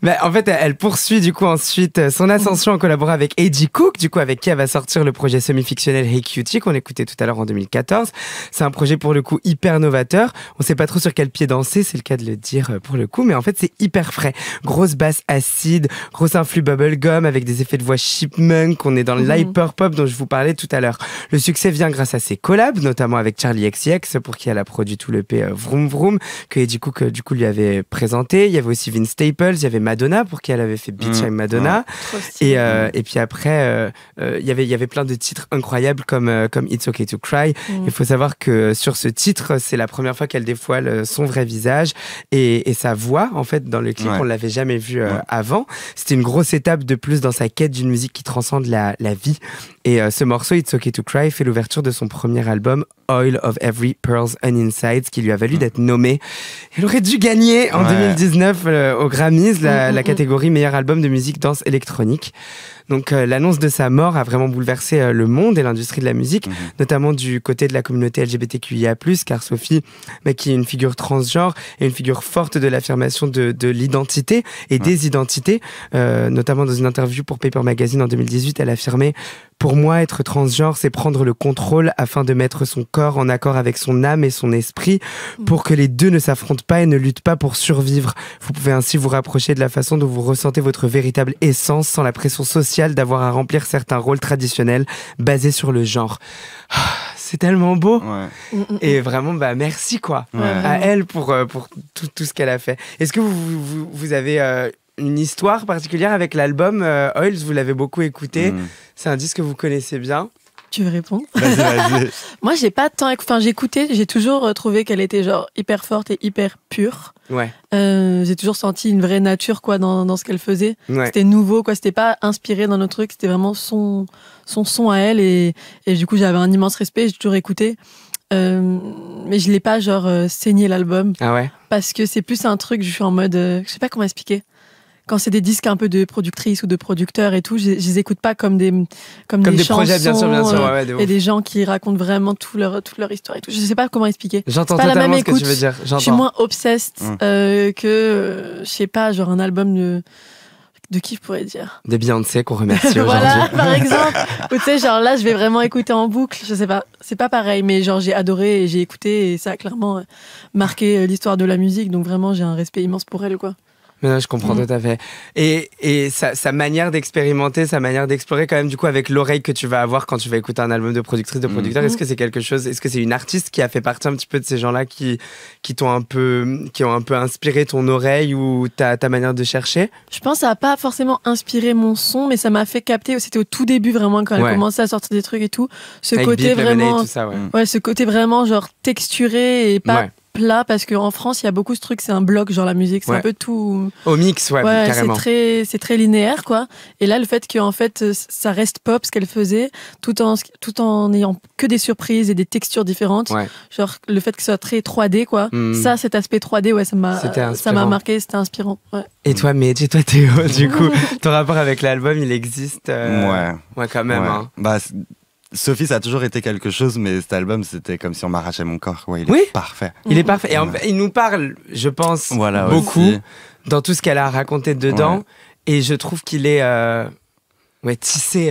S1: Mais en fait, elle poursuit du coup ensuite son ascension en collaborant avec A.G. Cook, du coup avec qui elle va sortir le projet semi-fictionnel Hey Cutie qu'on écoutait tout à l'heure en 2014. C'est un projet pour le coup hyper novateur. On sait pas trop sur quel pied danser, c'est le cas de le dire pour le coup, mais en fait c'est hyper frais. Grosse basse acide, grosse influx bubblegum avec des effets de voix chipmunk. On est dans l'hyper pop dont je vous parlais tout à l'heure. Le succès vient grâce à ses collabs, notamment avec Charlie XCX pour qui elle a produit tout l'EP Vroom Vroom que A.G. Cook du coup lui avait présenté. Il y avait aussi Vince Staples, il y avait Madonna pour qui elle avait fait Beach avec Madonna et puis après il y avait plein de titres incroyables comme It's Okay to Cry. Il faut savoir que sur ce titre c'est la première fois qu'elle dévoile son vrai visage et sa voix en fait dans le clip. On l'avait jamais vu avant. C'était une grosse étape de plus dans sa quête d'une musique qui transcende la vie et ce morceau It's Okay to Cry fait l'ouverture de son premier album Oil of Every Pearls and Insides qui lui a valu d'être nommée. Elle aurait dû gagner en 2019 aux Grammys la catégorie meilleur album de musique danse électronique. Donc l'annonce de sa mort a vraiment bouleversé le monde et l'industrie de la musique, notamment du côté de la communauté LGBTQIA+, car Sophie, qui est une figure transgenre et une figure forte de l'affirmation de l'identité et des identités, notamment dans une interview pour Paper Magazine en 2018, elle affirmait « Pour moi, être transgenre, c'est prendre le contrôle afin de mettre son corps en accord avec son âme et son esprit pour que les deux ne s'affrontent pas et ne luttent pas pour survivre. Vous pouvez ainsi vous rapprocher de la façon dont vous ressentez votre véritable essence sans la pression sociale d'avoir à remplir certains rôles traditionnels basés sur le genre. » C'est tellement beau. Et vraiment, merci quoi à elle pour tout ce qu'elle a fait. Est-ce que vous avez une histoire particulière avec l'album Oils? Vous l'avez beaucoup écouté. C'est un disque que vous connaissez bien.
S3: Tu veux répondre?
S2: Vas-y.
S3: Moi, j'ai pas tant... Enfin, j'écoutais, j'ai toujours trouvé qu'elle était genre hyper forte et hyper pure.
S1: Ouais.
S3: J'ai toujours senti une vraie nature quoi dans ce qu'elle faisait.
S1: Ouais.
S3: C'était nouveau quoi, c'était pas inspiré dans nos trucs, c'était vraiment son son à elle et du coup j'avais un immense respect, j'ai toujours écouté. Mais je l'ai pas genre saigné l'album.
S1: Ah ouais.
S3: Parce que c'est plus un truc, je suis en mode, je sais pas comment expliquer. Quand c'est des disques un peu de productrices ou de producteurs et tout, je les écoute pas comme des chansons,
S1: projets, bien sûr,
S3: et des gens qui racontent vraiment toute leur histoire et tout. Je sais pas comment expliquer.
S1: J'entends
S3: pas
S1: totalement
S3: la même
S1: ce que tu veux dire.
S3: Je suis moins obsessed que, je sais pas, genre un album de qui je pourrais dire.
S1: De Beyoncé qu'on remercie
S3: voilà,
S1: aujourd'hui.
S3: par exemple. Ou tu sais, genre là, je vais vraiment écouter en boucle. Je sais pas, c'est pas pareil, mais genre j'ai adoré et j'ai écouté et ça a clairement marqué l'histoire de la musique. Donc vraiment, j'ai un respect immense pour elle, quoi.
S1: Non, je comprends tout à fait. Et sa manière d'expérimenter, sa manière d'explorer quand même du coup avec l'oreille que tu vas avoir quand tu vas écouter un album de productrice, de producteur, est-ce que c'est quelque chose, est-ce que c'est une artiste qui a fait partie un petit peu de ces gens-là qui ont un peu inspiré ton oreille ou ta manière de chercher?
S3: Je pense que ça n'a pas forcément inspiré mon son, mais ça m'a fait capter, c'était au tout début vraiment quand elle commençait à sortir des trucs et tout, ce
S1: avec
S3: côté
S1: Beat,
S3: vraiment,
S1: tout ça,
S3: ce côté vraiment genre texturé et pas plat, parce qu'en France il y a beaucoup ce truc, c'est un bloc genre la musique, c'est un peu tout
S1: au mix, carrément.
S3: C'est très linéaire quoi. Et là le fait que en fait ça reste pop ce qu'elle faisait, tout en ayant que des surprises et des textures différentes, genre le fait que ce soit très 3D quoi, ça, cet aspect 3D, ça m'a marqué, c'était inspirant.
S1: Et toi Medj, et toi Théo, du coup ton rapport avec l'album il existe quand même. Hein.
S2: Bah, Sophie, ça a toujours été quelque chose, mais cet album, c'était comme si on m'arrachait mon corps. Ouais, il est parfait.
S1: Il est parfait. Et il nous parle, je pense, beaucoup aussi. Dans tout ce qu'elle a raconté dedans. Ouais. Et je trouve qu'il est tissé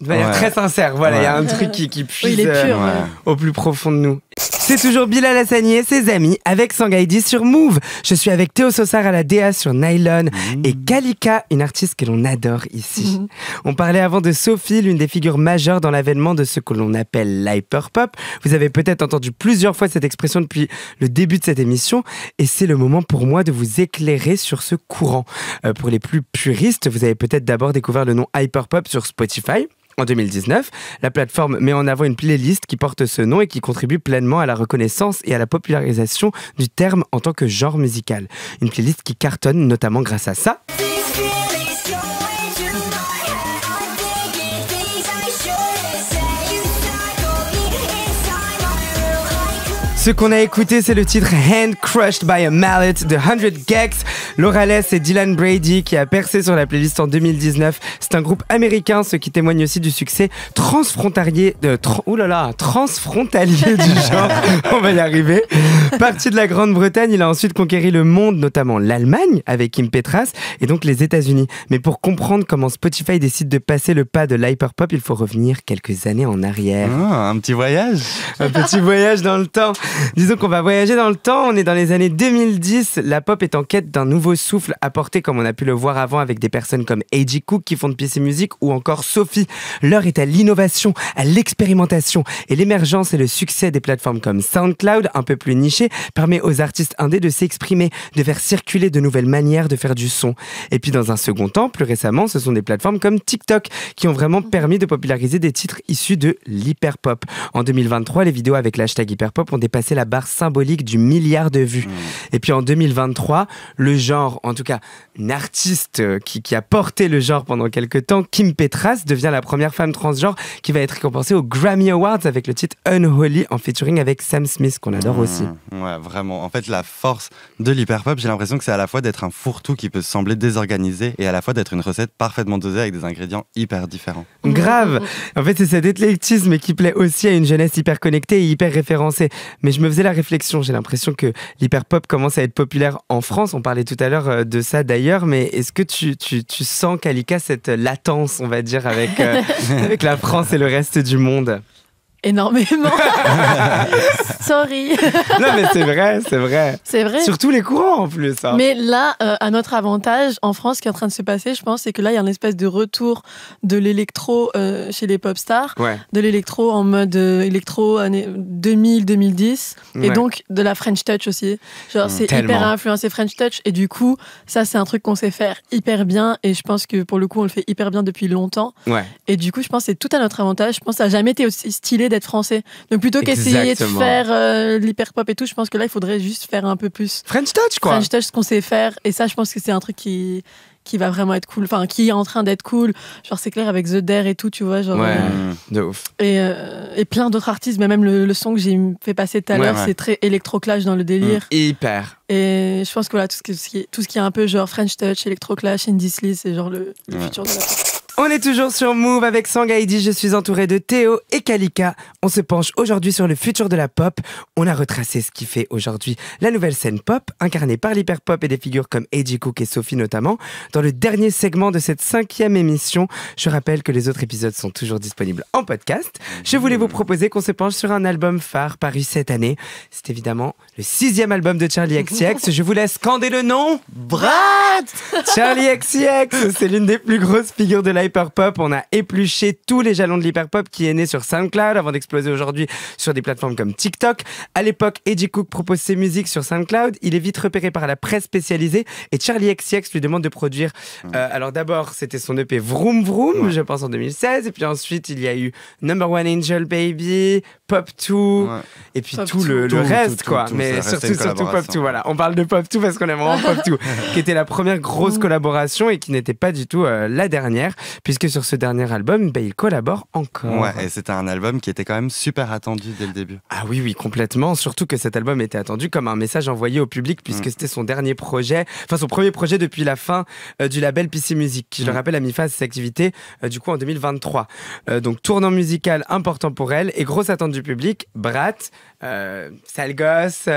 S1: de manière très sincère. Voilà, il y a un truc qui puise
S3: il est pur,
S1: au plus profond de nous. C'est toujours Bilal Hassani et ses amis avec Sangaïdi sur Move. Je suis avec Théo Sossard à la DA sur Nylon et Kalika, une artiste que l'on adore ici. On parlait avant de Sophie, l'une des figures majeures dans l'avènement de ce que l'on appelle l'hyperpop. Vous avez peut-être entendu plusieurs fois cette expression depuis le début de cette émission et c'est le moment pour moi de vous éclairer sur ce courant. Pour les plus puristes, vous avez peut-être d'abord découvert le nom hyperpop sur Spotify. En 2019, la plateforme met en avant une playlist qui porte ce nom et qui contribue pleinement à la reconnaissance et à la popularisation du terme en tant que genre musical. Une playlist qui cartonne notamment grâce à ça. Ce qu'on a écouté, c'est le titre Hand Crushed by a Mallet de 100 Gex, Laura Less et Dylan Brady qui a percé sur la playlist en 2019. C'est un groupe américain, ce qui témoigne aussi du succès transfrontalier du genre. On va y arriver. Parti de la Grande-Bretagne, il a ensuite conquéri le monde, notamment l'Allemagne avec Kim Petras et donc les États-Unis. Mais pour comprendre comment Spotify décide de passer le pas de l'hyperpop, il faut revenir quelques années en arrière.
S2: Un petit voyage.
S1: Un petit voyage dans le temps. Disons qu'on va voyager dans le temps, on est dans les années 2010, la pop est en quête d'un nouveau souffle apporté comme on a pu le voir avant avec des personnes comme A.G. Cook qui font de ses musiques ou encore Sophie. L'heure est à l'innovation, à l'expérimentation et l'émergence et le succès des plateformes comme SoundCloud, un peu plus nichées, permet aux artistes indés de s'exprimer, de faire circuler de nouvelles manières de faire du son. Et puis dans un second temps, plus récemment, ce sont des plateformes comme TikTok qui ont vraiment permis de populariser des titres issus de l'hyperpop. En 2023, les vidéos avec l'hashtag hyperpop ont dépassé passé la barre symbolique du milliard de vues. Et puis en 2023, le genre, en tout cas une artiste qui a porté le genre pendant quelques temps, Kim Petras, devient la première femme transgenre qui va être récompensée aux Grammy Awards avec le titre Unholy en featuring avec Sam Smith, qu'on adore aussi.
S2: Ouais, vraiment. En fait, la force de l'hyperpop, j'ai l'impression que c'est à la fois d'être un fourre-tout qui peut sembler désorganisé et à la fois d'être une recette parfaitement dosée avec des ingrédients hyper différents.
S1: Grave. En fait, c'est cet éclectisme qui plaît aussi à une jeunesse hyper connectée et hyper référencée. Mais je me faisais la réflexion, j'ai l'impression que l'hyperpop commence à être populaire en France. On parlait tout à l'heure de ça d'ailleurs, mais est-ce que tu sens, Kalika, cette latence, on va dire, avec, avec la France et le reste du monde?
S3: Énormément. Sorry.
S1: Non, mais c'est vrai, c'est vrai.
S3: C'est vrai.
S1: Sur tous les courants en plus. Hein.
S3: Mais là, à notre avantage, en France, ce qui est en train de se passer, je pense, c'est que là, il y a une espèce de retour de l'électro chez les pop stars, de l'électro en mode électro années 2000-2010, et donc de la French touch aussi. Genre, c'est hyper influencé French touch, et du coup, ça, c'est un truc qu'on sait faire hyper bien, et je pense que pour le coup, on le fait hyper bien depuis longtemps. Ouais. Et du coup, je pense que c'est tout à notre avantage. Je pense que ça n'a jamais été aussi stylé d'être français. Donc plutôt qu'essayer de faire l'hyperpop et tout, je pense que là, il faudrait juste faire un peu plus
S1: French touch, quoi.
S3: French touch, ce qu'on sait faire. Et ça, je pense que c'est un truc qui va vraiment être cool. Enfin, qui est en train d'être cool. Genre, c'est clair, avec The Dare et tout, tu vois. Genre,
S1: de ouf.
S3: Et plein d'autres artistes, mais même le son que j'ai fait passer tout à l'heure, c'est très électroclash dans le délire.
S1: Hyper. Et
S3: je pense que voilà, tout ce qui est un peu genre French touch, électroclash, indie sleaze, c'est genre le futur de la pop.
S1: On est toujours sur Move avec Sangaïdi, je suis entourée de Théo et Kalika. On se penche aujourd'hui sur le futur de la pop. On a retracé ce qui fait aujourd'hui la nouvelle scène pop, incarnée par l'hyperpop et des figures comme A.G. Cook et Sophie notamment. Dans le dernier segment de cette 5e émission, je rappelle que les autres épisodes sont toujours disponibles en podcast. Je voulais vous proposer qu'on se penche sur un album phare paru cette année. C'est évidemment le 6e album de Charli XCX. Je vous laisse scander le nom. Brat! Charli XCX, c'est l'une des plus grosses figures de l'hyperpop. On a épluché tous les jalons de l'hyperpop qui est né sur SoundCloud avant d'exploser aujourd'hui sur des plateformes comme TikTok. À l'époque, A.G. Cook propose ses musiques sur SoundCloud. Il est vite repéré par la presse spécialisée et Charli XCX lui demande de produire. Alors d'abord, c'était son EP Vroom Vroom, je pense en 2016. Et puis ensuite, il y a eu Number One Angel Baby, Pop 2, et puis tout le reste, quoi. Mais surtout Pop 2, voilà. On parle de Pop 2 parce qu'on aime vraiment Pop 2, qui était la première grosse collaboration et qui n'était pas du tout la dernière, puisque sur ce dernier album, il collabore encore.
S2: Ouais, et c'était un album qui était quand même super attendu dès le début.
S1: Ah oui, complètement. Surtout que cet album était attendu comme un message envoyé au public, puisque c'était son dernier projet, enfin son premier projet depuis la fin du label PC Music, qui, je le rappelle, a mis fin à ses activités du coup en 2023. Donc tournant musical important pour elle et grosse attente du public. Brat, sale gosse,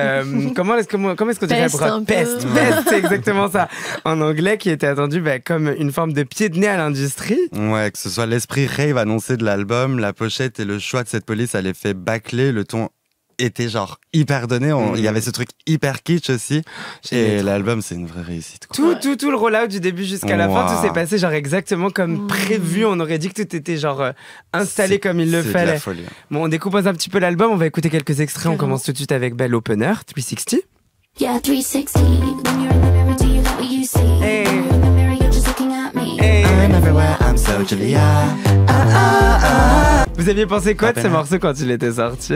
S1: comment est-ce qu'on dirait Brat? Pest, c'est exactement ça en anglais, qui était attendu comme une forme de pied de nez à l'industrie.
S2: Ouais, que ce soit l'esprit rave annoncé de l'album, la pochette et le choix de cette police à l'effet bâclé, le ton était genre hyper donné, il y avait ce truc hyper kitsch aussi, et l'album c'est une vraie réussite, quoi.
S1: Tout le rollout du début jusqu'à la fin, tout s'est passé genre exactement comme prévu. On aurait dit que tout était genre installé comme il le fallait. Bon, on décompose un petit peu l'album, on va écouter quelques extraits. On commence tout de suite avec Belle Opener, 360.
S4: Yeah, 360. When you're in the mirror, do you like what you see?
S1: Hey.
S4: When you're in the mirror, you're just looking at me.
S1: Hey.
S4: I'm everywhere, I'm so Julia.
S1: Vous aviez pensé quoi de ce morceau quand il était sorti?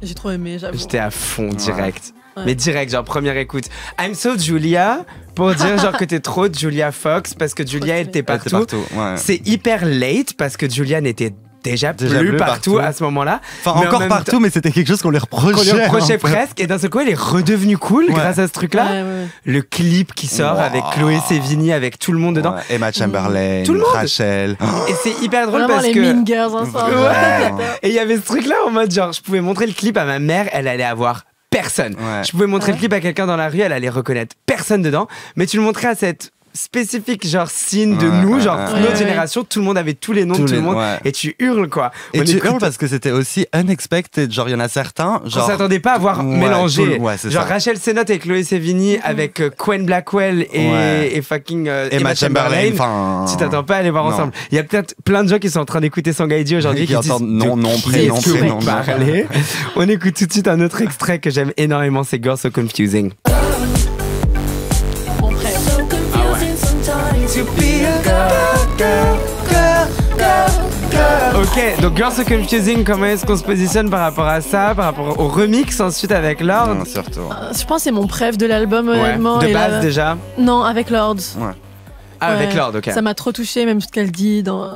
S3: J'ai trop aimé, j'avoue.
S1: J'étais à fond, direct. Ouais. Mais direct, genre première écoute. I'm so Julia, pour dire genre que t'es trop Julia Fox, parce que Julia elle était partout. C'est hyper late, parce que Julia n'était déjà plus partout à ce moment-là.
S2: Enfin, mais encore partout, mais c'était quelque chose qu'on lui reprochait.
S1: Presque. Et d'un seul coup, elle est redevenue cool grâce à ce truc-là. Ouais. Le clip qui sort avec Chloé Sevigny, avec tout le monde dedans.
S2: Emma Chamberlain, Rachel.
S1: Et c'est hyper drôle
S3: vraiment
S1: parce
S3: les
S1: que...
S3: Mean Girls ensemble.
S1: Et il y avait ce truc-là en mode genre, je pouvais montrer le clip à ma mère, elle allait avoir personne. Je pouvais montrer le clip à quelqu'un dans la rue, elle allait reconnaître personne dedans. Mais tu le montrais à cette spécifique genre scene de nous, genre notre génération, tout le monde avait tous les noms de tout le monde et tu hurles, quoi.
S2: Et tu hurles parce que c'était aussi unexpected, genre il y en a certains, genre
S1: on s'attendait pas à voir mélangé, genre
S2: ça.
S1: Rachel Sennott et Chloé Sevigny avec Quen Blackwell et fucking Emma Chamberlain, tu t'attends pas à les voir ensemble. Il y a peut-être plein de gens qui sont en train d'écouter Sangaïdi aujourd'hui qui disent
S2: non prénom.
S1: On écoute tout de suite un autre extrait que j'aime énormément, c'est Girls So Confusing. Ok, donc Girls So Confusing, comment est-ce qu'on se positionne par rapport à ça, par rapport au remix ensuite avec Lord?
S2: Non, surtout.
S3: Je pense que c'est mon préf de l'album, honnêtement.
S1: De
S3: et
S1: base déjà?
S3: Non, avec Lord.
S2: Ouais.
S1: Ah,
S3: Ouais.
S1: avec Lord, ok.
S3: Ça m'a trop touché, même ce qu'elle dit dans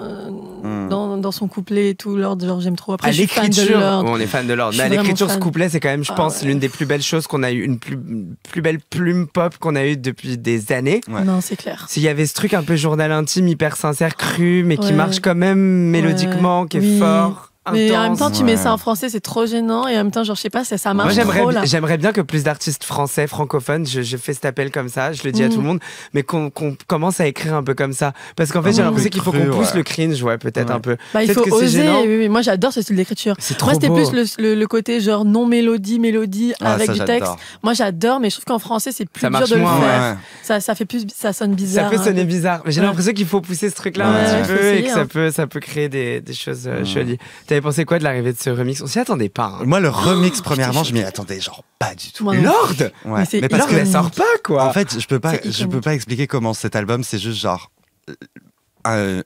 S3: son couplet et tout. Lord, genre, j'aime trop. Après,
S1: À
S3: je suis fan de
S1: l'écriture,
S3: Lord.
S1: on est fan de Lord.
S3: Je
S1: Mais à
S3: suis
S1: l'écriture,
S3: vraiment
S1: ce
S3: fan.
S1: couplet, c'est quand même, je pense,
S3: ouais.
S1: l'une des plus belles choses qu'on a eu, une plus belle plume pop qu'on a eue depuis des années.
S2: Ouais.
S3: Non, c'est clair.
S1: S'il y avait ce truc un peu journal intime, hyper sincère, cru, mais qui
S3: Ouais.
S1: marche quand même mélodiquement, qui est
S3: Oui.
S1: fort.
S3: Mais en même temps,
S1: intense.
S3: tu mets
S2: Ouais.
S3: ça en français, c'est trop gênant. Et en même temps, genre, je sais pas, ça
S1: Moi,
S3: marche trop, là.
S1: j'aimerais bien que plus d'artistes français, francophones, je fais cet appel comme ça, je le dis à tout le monde, mais qu'on commence à écrire un peu comme ça. Parce qu'en fait, j'ai
S2: Un peu
S1: l'impression qu'il faut
S2: cru,
S1: qu'on pousse
S2: ouais.
S1: le cringe, ouais, peut-être
S2: Ouais.
S1: un peu.
S3: Bah, il
S1: Peut-être
S3: faut
S1: que c'est
S3: oser.
S1: gênant.
S3: Oui, oui. Moi, j'adore ce style d'écriture.
S1: C'est trop
S3: Moi, c'était
S1: beau.
S3: plus le côté genre non mélodie
S2: Ah,
S3: avec
S2: ça,
S3: du
S2: j'adore.
S3: texte. Moi, j'adore, mais je trouve qu'en français, c'est plus
S1: Ça
S3: dur
S1: marche
S3: de le
S1: moins,
S3: faire.
S2: Ouais.
S3: Ça fait plus, ça sonne
S1: Ça
S3: bizarre.
S1: peut
S3: hein.
S1: sonner bizarre, mais j'ai
S3: Ouais.
S1: l'impression qu'il faut pousser ce truc-là
S2: Ouais,
S1: un petit
S3: faut
S1: peu et
S3: essayer,
S1: que
S3: hein.
S1: ça peut créer des choses jolies. T'avais pensé quoi de l'arrivée de ce remix? On s'y attendait pas. Hein.
S2: Moi, le remix, premièrement, je m'y attendais genre pas du tout.
S3: Moi non.
S1: Lord
S2: Ouais.
S3: Mais c'est
S2: Mais parce
S1: Lord,
S2: que,
S1: elle sort pas, quoi.
S2: en fait, je peux pas,
S3: C'est
S2: je peux
S3: iconique.
S2: pas expliquer comment cet album, c'est juste genre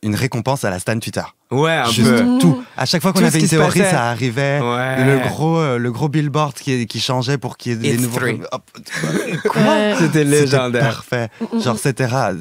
S2: une récompense à la Stan Twitter.
S1: Ouais, un
S2: Juste
S1: peu.
S2: tout. À chaque fois qu'on
S1: Tout
S2: avait
S1: ce
S2: une
S1: qui se
S2: théorie,
S1: passait.
S2: ça arrivait.
S1: Ouais.
S2: Le gros billboard qui changeait pour qu'il y ait des
S1: It's
S2: nouveaux.
S1: three.
S2: Hop.
S3: Ouais.
S1: C'était légendaire.
S2: Parfait. Genre, c'était rare.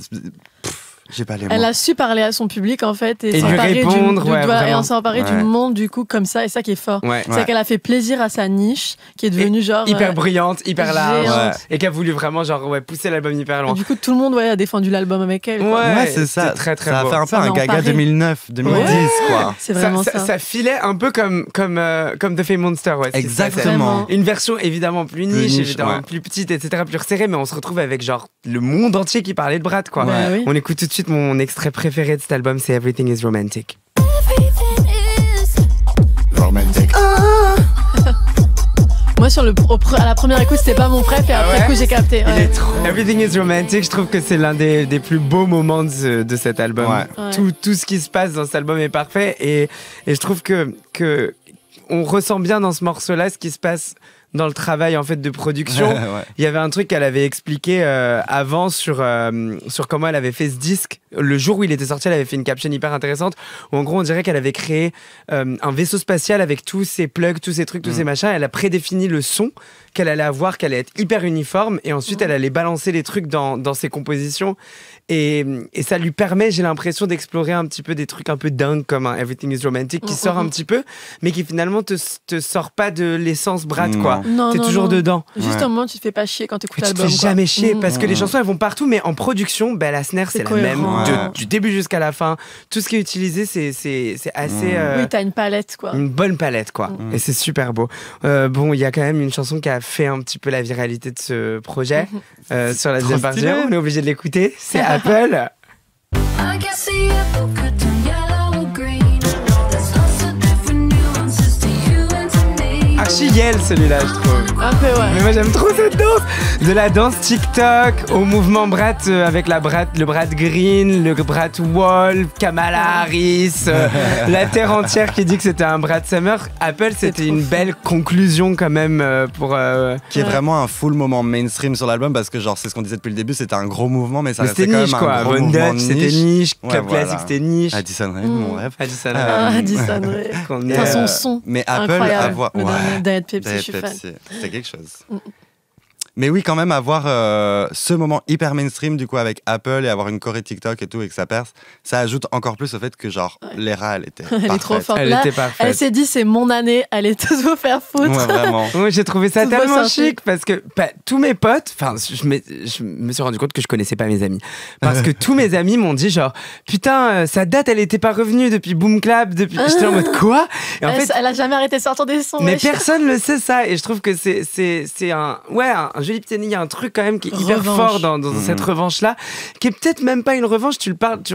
S2: J'ai pas les mots.
S3: Elle a su parler à son public en fait et
S1: Et lui
S3: s'emparer
S1: répondre, ouais,
S3: et
S1: vraiment.
S3: on s'est emparé du
S2: Ouais.
S3: monde du coup comme ça et ça qui est fort.
S1: Ouais.
S3: C'est qu'elle a fait plaisir à sa niche qui est devenue genre
S1: Hyper brillante, hyper large.
S3: géante.
S1: Et qui a voulu vraiment genre pousser l'album hyper
S3: et
S1: loin.
S3: du coup tout le monde a défendu l'album avec elle. quoi.
S2: Ouais, c'est ça.
S1: c'était très très
S2: ça
S1: beau.
S2: a fait un peu
S3: Ça
S2: un
S3: l'a
S2: gaga
S3: emparé.
S2: 2009, 2010, quoi.
S3: C'est vraiment ça.
S1: Ça filait un peu comme The Fame Monster, ouais. ce qui se passait.
S2: Exactement.
S3: Vraiment.
S1: Une version évidemment plus niche, évidemment
S2: ouais.
S1: plus petite, etc., plus resserrée, mais on se retrouve avec genre le monde entier qui parlait de Brad, quoi.
S3: Bah oui.
S1: On écoute tout de suite mon extrait préféré de cet album, c'est Everything is Romantic.
S2: Romantic.
S3: Moi sur à la première écoute c'était pas mon préf et après
S1: ouais
S3: coup j'ai capté.
S1: Il
S3: ouais.
S1: est trop... Everything is Romantic, je trouve que c'est l'un des plus beaux moments de cet album.
S2: Ouais.
S1: Tout ce qui se passe dans cet album est parfait et je trouve que on ressent bien dans ce morceau-là ce qui se passe dans le travail en fait de production.
S2: Ouais.
S1: Il y avait un truc qu'elle avait expliqué avant sur comment elle avait fait ce disque. Le jour où il était sorti, elle avait fait une caption hyper intéressante où en gros on dirait qu'elle avait créé un vaisseau spatial avec tous ses plugs, tous ses trucs, tous ses machins. Elle a prédéfini le son qu'elle allait avoir, qu'elle allait être hyper uniforme et ensuite elle allait balancer les trucs dans ses compositions et ça lui permet, j'ai l'impression, d'explorer un petit peu des trucs un peu dingues comme un Everything is Romantic qui sort un petit peu mais qui finalement te sort pas de l'essence Brad,
S2: Non.
S1: quoi.
S3: Non,
S1: T'es
S3: non,
S1: toujours
S3: non.
S1: dedans.
S3: Juste
S2: Ouais.
S3: au moment où tu te fais pas chier quand t'écoutes
S1: Mais tu te
S3: l'album.
S1: fais
S3: quoi.
S1: jamais chier
S3: Mhm.
S1: parce que les chansons elles vont partout, mais en production, la snare c'est
S3: C'est
S1: la
S3: cohérent.
S1: même
S2: Ouais.
S1: du début jusqu'à la fin. Tout ce qui est utilisé, c'est assez.
S3: Oui, t'as une palette quoi.
S1: une bonne palette, quoi. Et c'est super beau. Bon, il y a quand même une chanson qui a fait un petit peu la viralité de ce projet sur la deuxième partie.
S2: stylé.
S1: On est obligé de l'écouter. C'est Apple.
S4: I guess the apple could turn yellow or green. There's lots of different nuances to you and to me.
S1: Archi yel celui-là, je trouve.
S3: Un peu ouais.
S1: Mais moi j'aime trop cette danse. De la danse TikTok au mouvement Brat avec le Brad Green, le Brad Wall, Kamala Harris, la terre entière qui dit que c'était un Brad Summer. Apple, c'était
S3: trop
S1: une
S3: fou.
S1: belle conclusion quand même pour.
S2: Qui est
S3: Ouais.
S2: vraiment un full moment mainstream sur l'album parce que genre c'est ce qu'on disait depuis le début, c'était un gros mouvement mais ça
S1: Mais
S2: restait
S1: c'était
S2: quand
S1: niche
S2: même
S1: quoi.
S2: un gros
S1: Von
S2: mouvement
S1: Dutch,
S2: de
S1: c'était niche.
S2: Ouais,
S1: Club
S2: voilà.
S1: Classic, c'était niche.
S2: Addison Rae, mon rêve.
S1: Addison
S3: Ah,
S1: Rae.
S3: Addison Rae.
S1: Qu'on
S3: Enfin,
S1: est,
S3: son son.
S2: Mais Apple
S3: Incroyable.
S2: avoir
S3: Le dernier Diet Pepsi,
S2: Diet
S3: je suis fan.
S2: Pepsi, c'était quelque chose. Mais oui, quand même avoir ce moment hyper mainstream du coup avec Apple et avoir une choré TikTok et tout et que ça perce, ça ajoute encore plus au fait que genre l'ERA elle était
S3: Elle est trop
S2: parfaite.
S3: forte.
S1: Elle
S3: Là,
S1: était parfaite.
S3: elle s'est dit c'est mon année, allez tous vous faire foutre.
S2: Ouais, vraiment.
S1: Ouais, j'ai trouvé ça
S3: Tout doit
S1: tellement
S3: sortir.
S1: chic parce que tous mes potes, enfin, je me suis rendu compte que je connaissais pas mes amis. Parce que tous mes amis m'ont dit genre, putain, sa date, elle était pas revenue depuis Boom Clap, depuis. J'étais en mode quoi? Et en fait,
S3: Elle a jamais arrêté de sortir des sons.
S1: mais
S3: wesh.
S1: personne le sait ça. Et je trouve que c'est un joli petit, il y a un truc quand même qui est hyper
S3: Revanche.
S1: fort dans cette revanche-là, qui est peut-être même pas une revanche.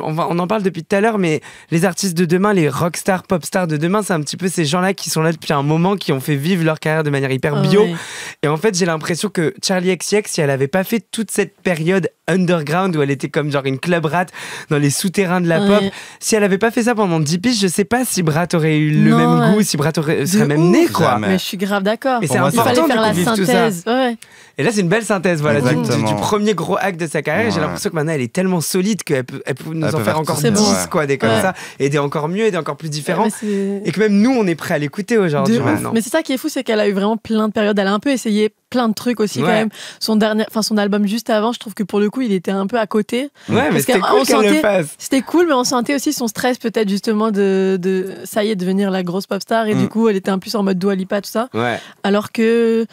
S1: On en parle depuis tout à l'heure, mais les artistes de demain, les rockstars, popstars de demain, c'est un petit peu ces gens-là qui sont là depuis un moment, qui ont fait vivre leur carrière de manière hyper bio.
S3: Ouais.
S1: Et en fait, j'ai l'impression que Charli XCX, si elle avait pas fait toute cette période underground, où elle était comme genre une club rat dans les souterrains de la
S3: Ouais.
S1: pop. Si elle avait pas fait ça pendant 10 piges, je sais pas si Brat aurait eu le
S3: Non,
S1: même
S3: ouais.
S1: goût, si Brat serait
S3: De
S1: même
S3: ouf.
S1: né, quoi.
S2: Jamais.
S3: Mais je suis grave d'accord.
S1: Et
S2: Pour
S1: c'est
S2: moi,
S3: Il fallait
S1: important
S3: faire
S1: du
S3: la
S1: coup, de vivre tout ça.
S3: synthèse. Ouais.
S1: Et là, c'est une belle synthèse, voilà, du
S2: Exactement.
S1: premier gros acte de sa carrière. Et j'ai
S2: Ouais.
S1: l'impression que maintenant, elle est tellement solide qu'elle peut nous
S2: Elle
S1: en
S2: peut
S1: faire
S2: faire
S1: encore
S2: tout
S3: ça.
S1: 10,
S2: Ouais.
S1: quoi, des comme
S3: Ouais.
S1: ça, et des encore mieux, et des encore plus différents.
S3: Mais c'est-
S1: Et que même nous, on est prêt à l'écouter aujourd'hui
S3: De ouf.
S1: maintenant.
S3: Mais c'est ça qui est fou, c'est qu'elle a eu vraiment plein de périodes. Elle a un peu essayé plein de trucs aussi
S1: Ouais.
S3: quand même. Son album juste avant, je trouve que pour le coup, il était un peu à côté.
S1: Ouais, mais
S3: Parce
S1: c'était
S3: qu'on
S1: cool qu'elle le
S3: sentait-
S1: fasse.
S3: C'était cool, mais on sentait aussi son stress peut-être justement de ça y est, devenir la grosse pop star. Et du coup, elle était un peu en mode Dua Lipa, tout ça.
S1: Ouais.
S3: Alors que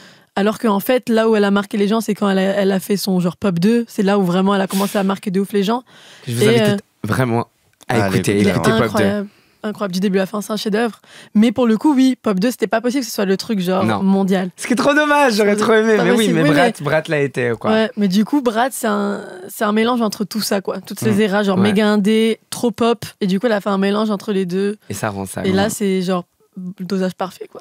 S3: en fait, là où elle a marqué les gens, c'est quand elle a fait son genre pop 2. C'est là où vraiment elle a commencé à marquer de ouf les gens.
S1: Je vous
S3: Et,
S1: invite vraiment à
S2: Allez,
S1: écouter,
S2: écoutez,
S1: écouter Pop 2.
S3: Incroyable. Incroyable du début à la fin, c'est un chef-d'œuvre. Mais pour le coup, oui, Pop 2, c'était pas possible que ce soit le truc genre
S1: Non.
S3: mondial.
S1: Ce qui est trop dommage, j'aurais trop aimé.
S3: Pas
S1: Mais oui,
S3: possible.
S1: mais
S3: Oui,
S1: Brat l'a été, quoi.
S3: Ouais, mais du coup, Brad, c'est un mélange entre tout ça, quoi. Toutes ces eras, genre
S1: Ouais.
S3: méga indé, trop pop. Et du coup, elle a fait un mélange entre les deux.
S1: Et ça rend ça.
S3: Et là, c'est genre le dosage parfait, quoi.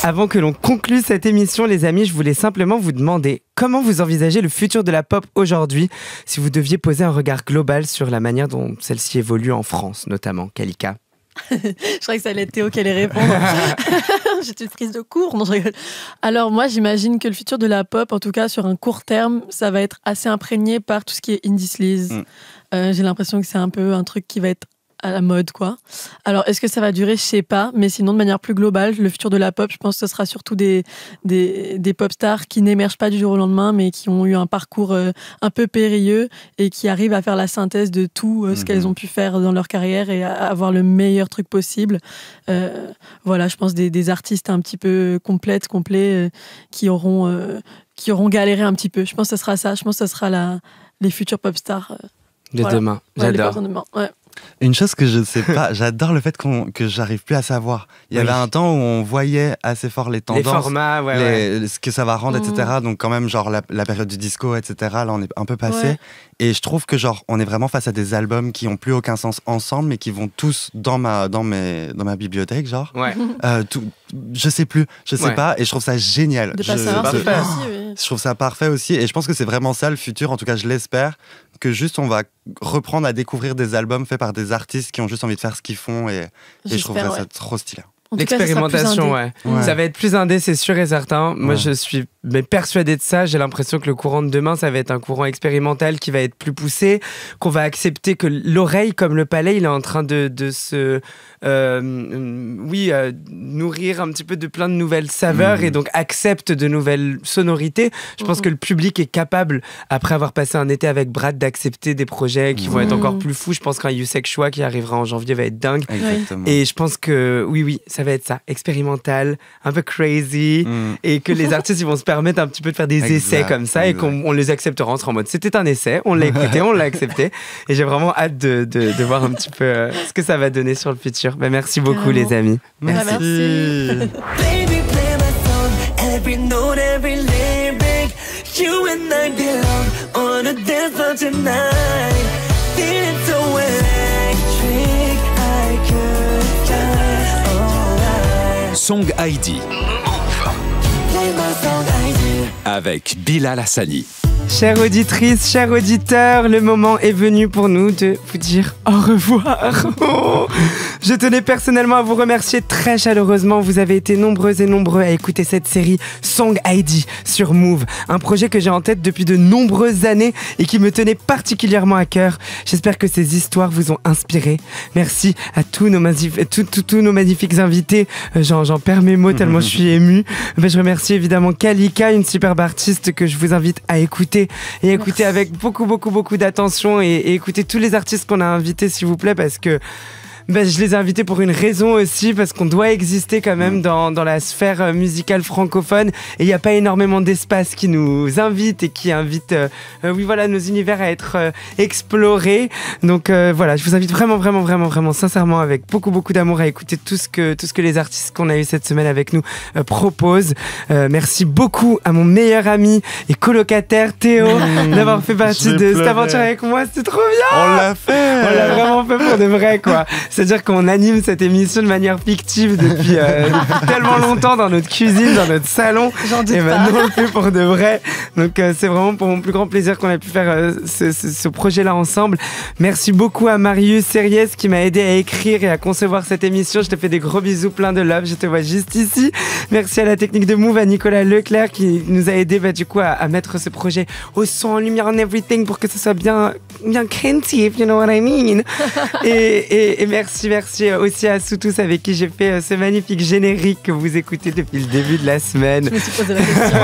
S1: Avant que l'on conclue cette émission, les amis, je voulais simplement vous demander comment vous envisagez le futur de la pop aujourd'hui, si vous deviez poser un regard global sur la manière dont celle-ci évolue en France, notamment. Kalika.
S3: Je croyais que ça allait être Théo qui allait répondre. J'étais une prise de cours. Non, je rigole. Alors, moi, j'imagine que le futur de la pop, en tout cas sur un court terme, ça va être assez imprégné par tout ce qui est indie sleaze. J'ai l'impression que c'est un peu un truc qui va être à la mode, quoi. Alors, est-ce que ça va durer? Je sais pas. Mais sinon, de manière plus globale, le futur de la pop, je pense que ce sera surtout des pop stars qui n'émergent pas du jour au lendemain, mais qui ont eu un parcours un peu périlleux et qui arrivent à faire la synthèse de tout ce qu'elles ont pu faire dans leur carrière et à avoir le meilleur truc possible. Voilà, je pense des artistes un petit peu complets, qui auront galéré un petit peu. Je pense que ce sera ça. Je pense que ce sera les futurs pop stars.
S1: De
S3: Voilà.
S1: demain.
S3: Ouais, les
S1: J'adore.
S3: pop stars de demain. Ouais.
S2: Une chose que je ne sais pas, j'adore le fait que j'arrive plus à savoir. Il y
S1: Oui.
S2: avait un temps où on voyait assez fort les tendances,
S1: Les formats, ouais.
S2: ce que ça va rendre, etc. Donc quand même, genre la période du disco, etc. Là, on est un peu passé.
S3: Ouais.
S2: Et je trouve que genre on est vraiment face à des albums qui ont plus aucun sens ensemble, mais qui vont tous dans ma bibliothèque, genre.
S1: Ouais.
S2: Je sais plus, je sais
S1: Ouais.
S2: pas, et je trouve ça génial.
S3: De pas savoir
S1: parfait.
S3: ce que aussi, oui.
S2: Je trouve ça parfait aussi, et je pense que c'est vraiment ça le futur, en tout cas je l'espère, que juste on va reprendre à découvrir des albums faits par des artistes qui ont juste envie de faire ce qu'ils font, et je trouverais
S3: J'espère,
S2: ça
S3: ouais.
S2: trop stylé.
S3: En tout cas, ça sera plus
S1: L'expérimentation,
S3: indé.
S1: ouais.
S2: Ouais.
S1: Ça va être plus indé, c'est sûr et certain. Moi,
S2: Ouais.
S1: je suis persuadé de ça. J'ai l'impression que le courant de demain, ça va être un courant expérimental qui va être plus poussé, qu'on va accepter que l'oreille, comme le palais, il est en train de se nourrir un petit peu de plein de nouvelles saveurs et donc accepte de nouvelles sonorités. Je pense que le public est capable, après avoir passé un été avec Brad, d'accepter des projets qui vont être encore plus fous. Je pense qu'un Yusek Chua qui arrivera en janvier va être dingue.
S2: Exactement.
S1: Et je pense que oui, ça va être ça, expérimental, un peu crazy, et que les artistes ils vont se permettre un petit peu de faire des
S2: Exact,
S1: essais comme ça et
S2: exact.
S1: qu'on les acceptera, on sera en mode c'était un essai, on l'a écouté, on l'a accepté, et j'ai vraiment hâte de voir un petit peu ce que ça va donner sur le futur. Ben, merci beaucoup
S3: Carrément.
S1: les amis.
S3: Merci.
S5: Baby, play my song, every note, every lyric. You and I belong on a dance floor tonight. Feeling so electric, I could die. Oh,
S6: Song ID
S5: play my song, I do.
S6: avec Bilal Hassani.
S1: Chères auditrices, chers auditeurs, le moment est venu pour nous de vous dire au revoir. Oh. Je tenais personnellement à vous remercier très chaleureusement. Vous avez été nombreux et nombreux à écouter cette série Song ID sur Move, un projet que j'ai en tête depuis de nombreuses années et qui me tenait particulièrement à cœur. J'espère que ces histoires vous ont inspiré. Merci à tous nos magnifiques invités. J'en perds mes mots tellement je suis émue. Je remercie évidemment Kalika, une superbe artiste que je vous invite à écouter et écouter avec beaucoup d'attention et écouter tous les artistes qu'on a invités s'il vous plaît, parce que je les ai invités pour une raison aussi, parce qu'on doit exister quand même dans la sphère musicale francophone, et il n'y a pas énormément d'espace qui nous invite et qui invite nos univers à être explorés. Donc voilà, je vous invite vraiment sincèrement avec beaucoup d'amour à écouter tout ce que les artistes qu'on a eu cette semaine avec nous proposent. Merci beaucoup à mon meilleur ami et colocataire Théo d'avoir fait partie
S2: J'ai
S1: de cette
S2: pleuré.
S1: aventure avec moi, c'était trop bien.
S2: On l'a fait.
S1: On l'a vraiment fait pour de vrai, quoi. C'est-à-dire qu'on anime cette émission de manière fictive depuis tellement longtemps dans notre cuisine, dans notre salon.
S3: J'en doute
S1: Et
S3: pas.
S1: maintenant, on le fait pour de vrai. Donc, c'est vraiment pour mon plus grand plaisir qu'on a pu faire ce projet-là ensemble. Merci beaucoup à Marius Series qui m'a aidé à écrire et à concevoir cette émission. Je te fais des gros bisous, plein de love. Je te vois juste ici. Merci à la technique de Move, à Nicolas Leclerc qui nous a aidé du coup à mettre ce projet au son, en lumière, en everything pour que ce soit bien crunchy, if you know what I mean. et merci aussi à Soutous avec qui j'ai fait ce magnifique générique que vous écoutez depuis le début de la semaine.
S3: Je me suis posé la question.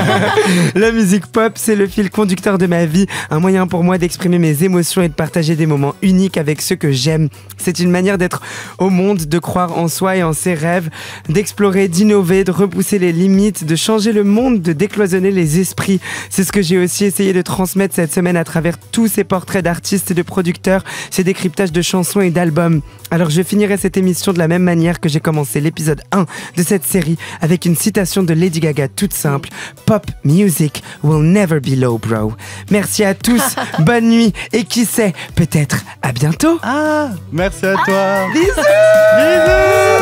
S1: La musique pop, c'est le fil conducteur de ma vie, un moyen pour moi d'exprimer mes émotions et de partager des moments uniques avec ceux que j'aime. C'est une manière d'être au monde, de croire en soi et en ses rêves, d'explorer, d'innover, de repousser les limites, de changer le monde, de décloisonner les esprits. C'est ce que j'ai aussi essayé de transmettre cette semaine à travers tous ces portraits d'artistes et de producteurs, ces décryptages de chansons et d'albums. Alors je finirai cette émission de la même manière que j'ai commencé l'épisode 1 de cette série avec une citation de Lady Gaga toute simple: Pop music will never be low, bro. Merci à tous, bonne nuit et qui sait, peut-être à bientôt.
S2: Ah, merci à toi.
S1: Bisous.
S2: Bisous.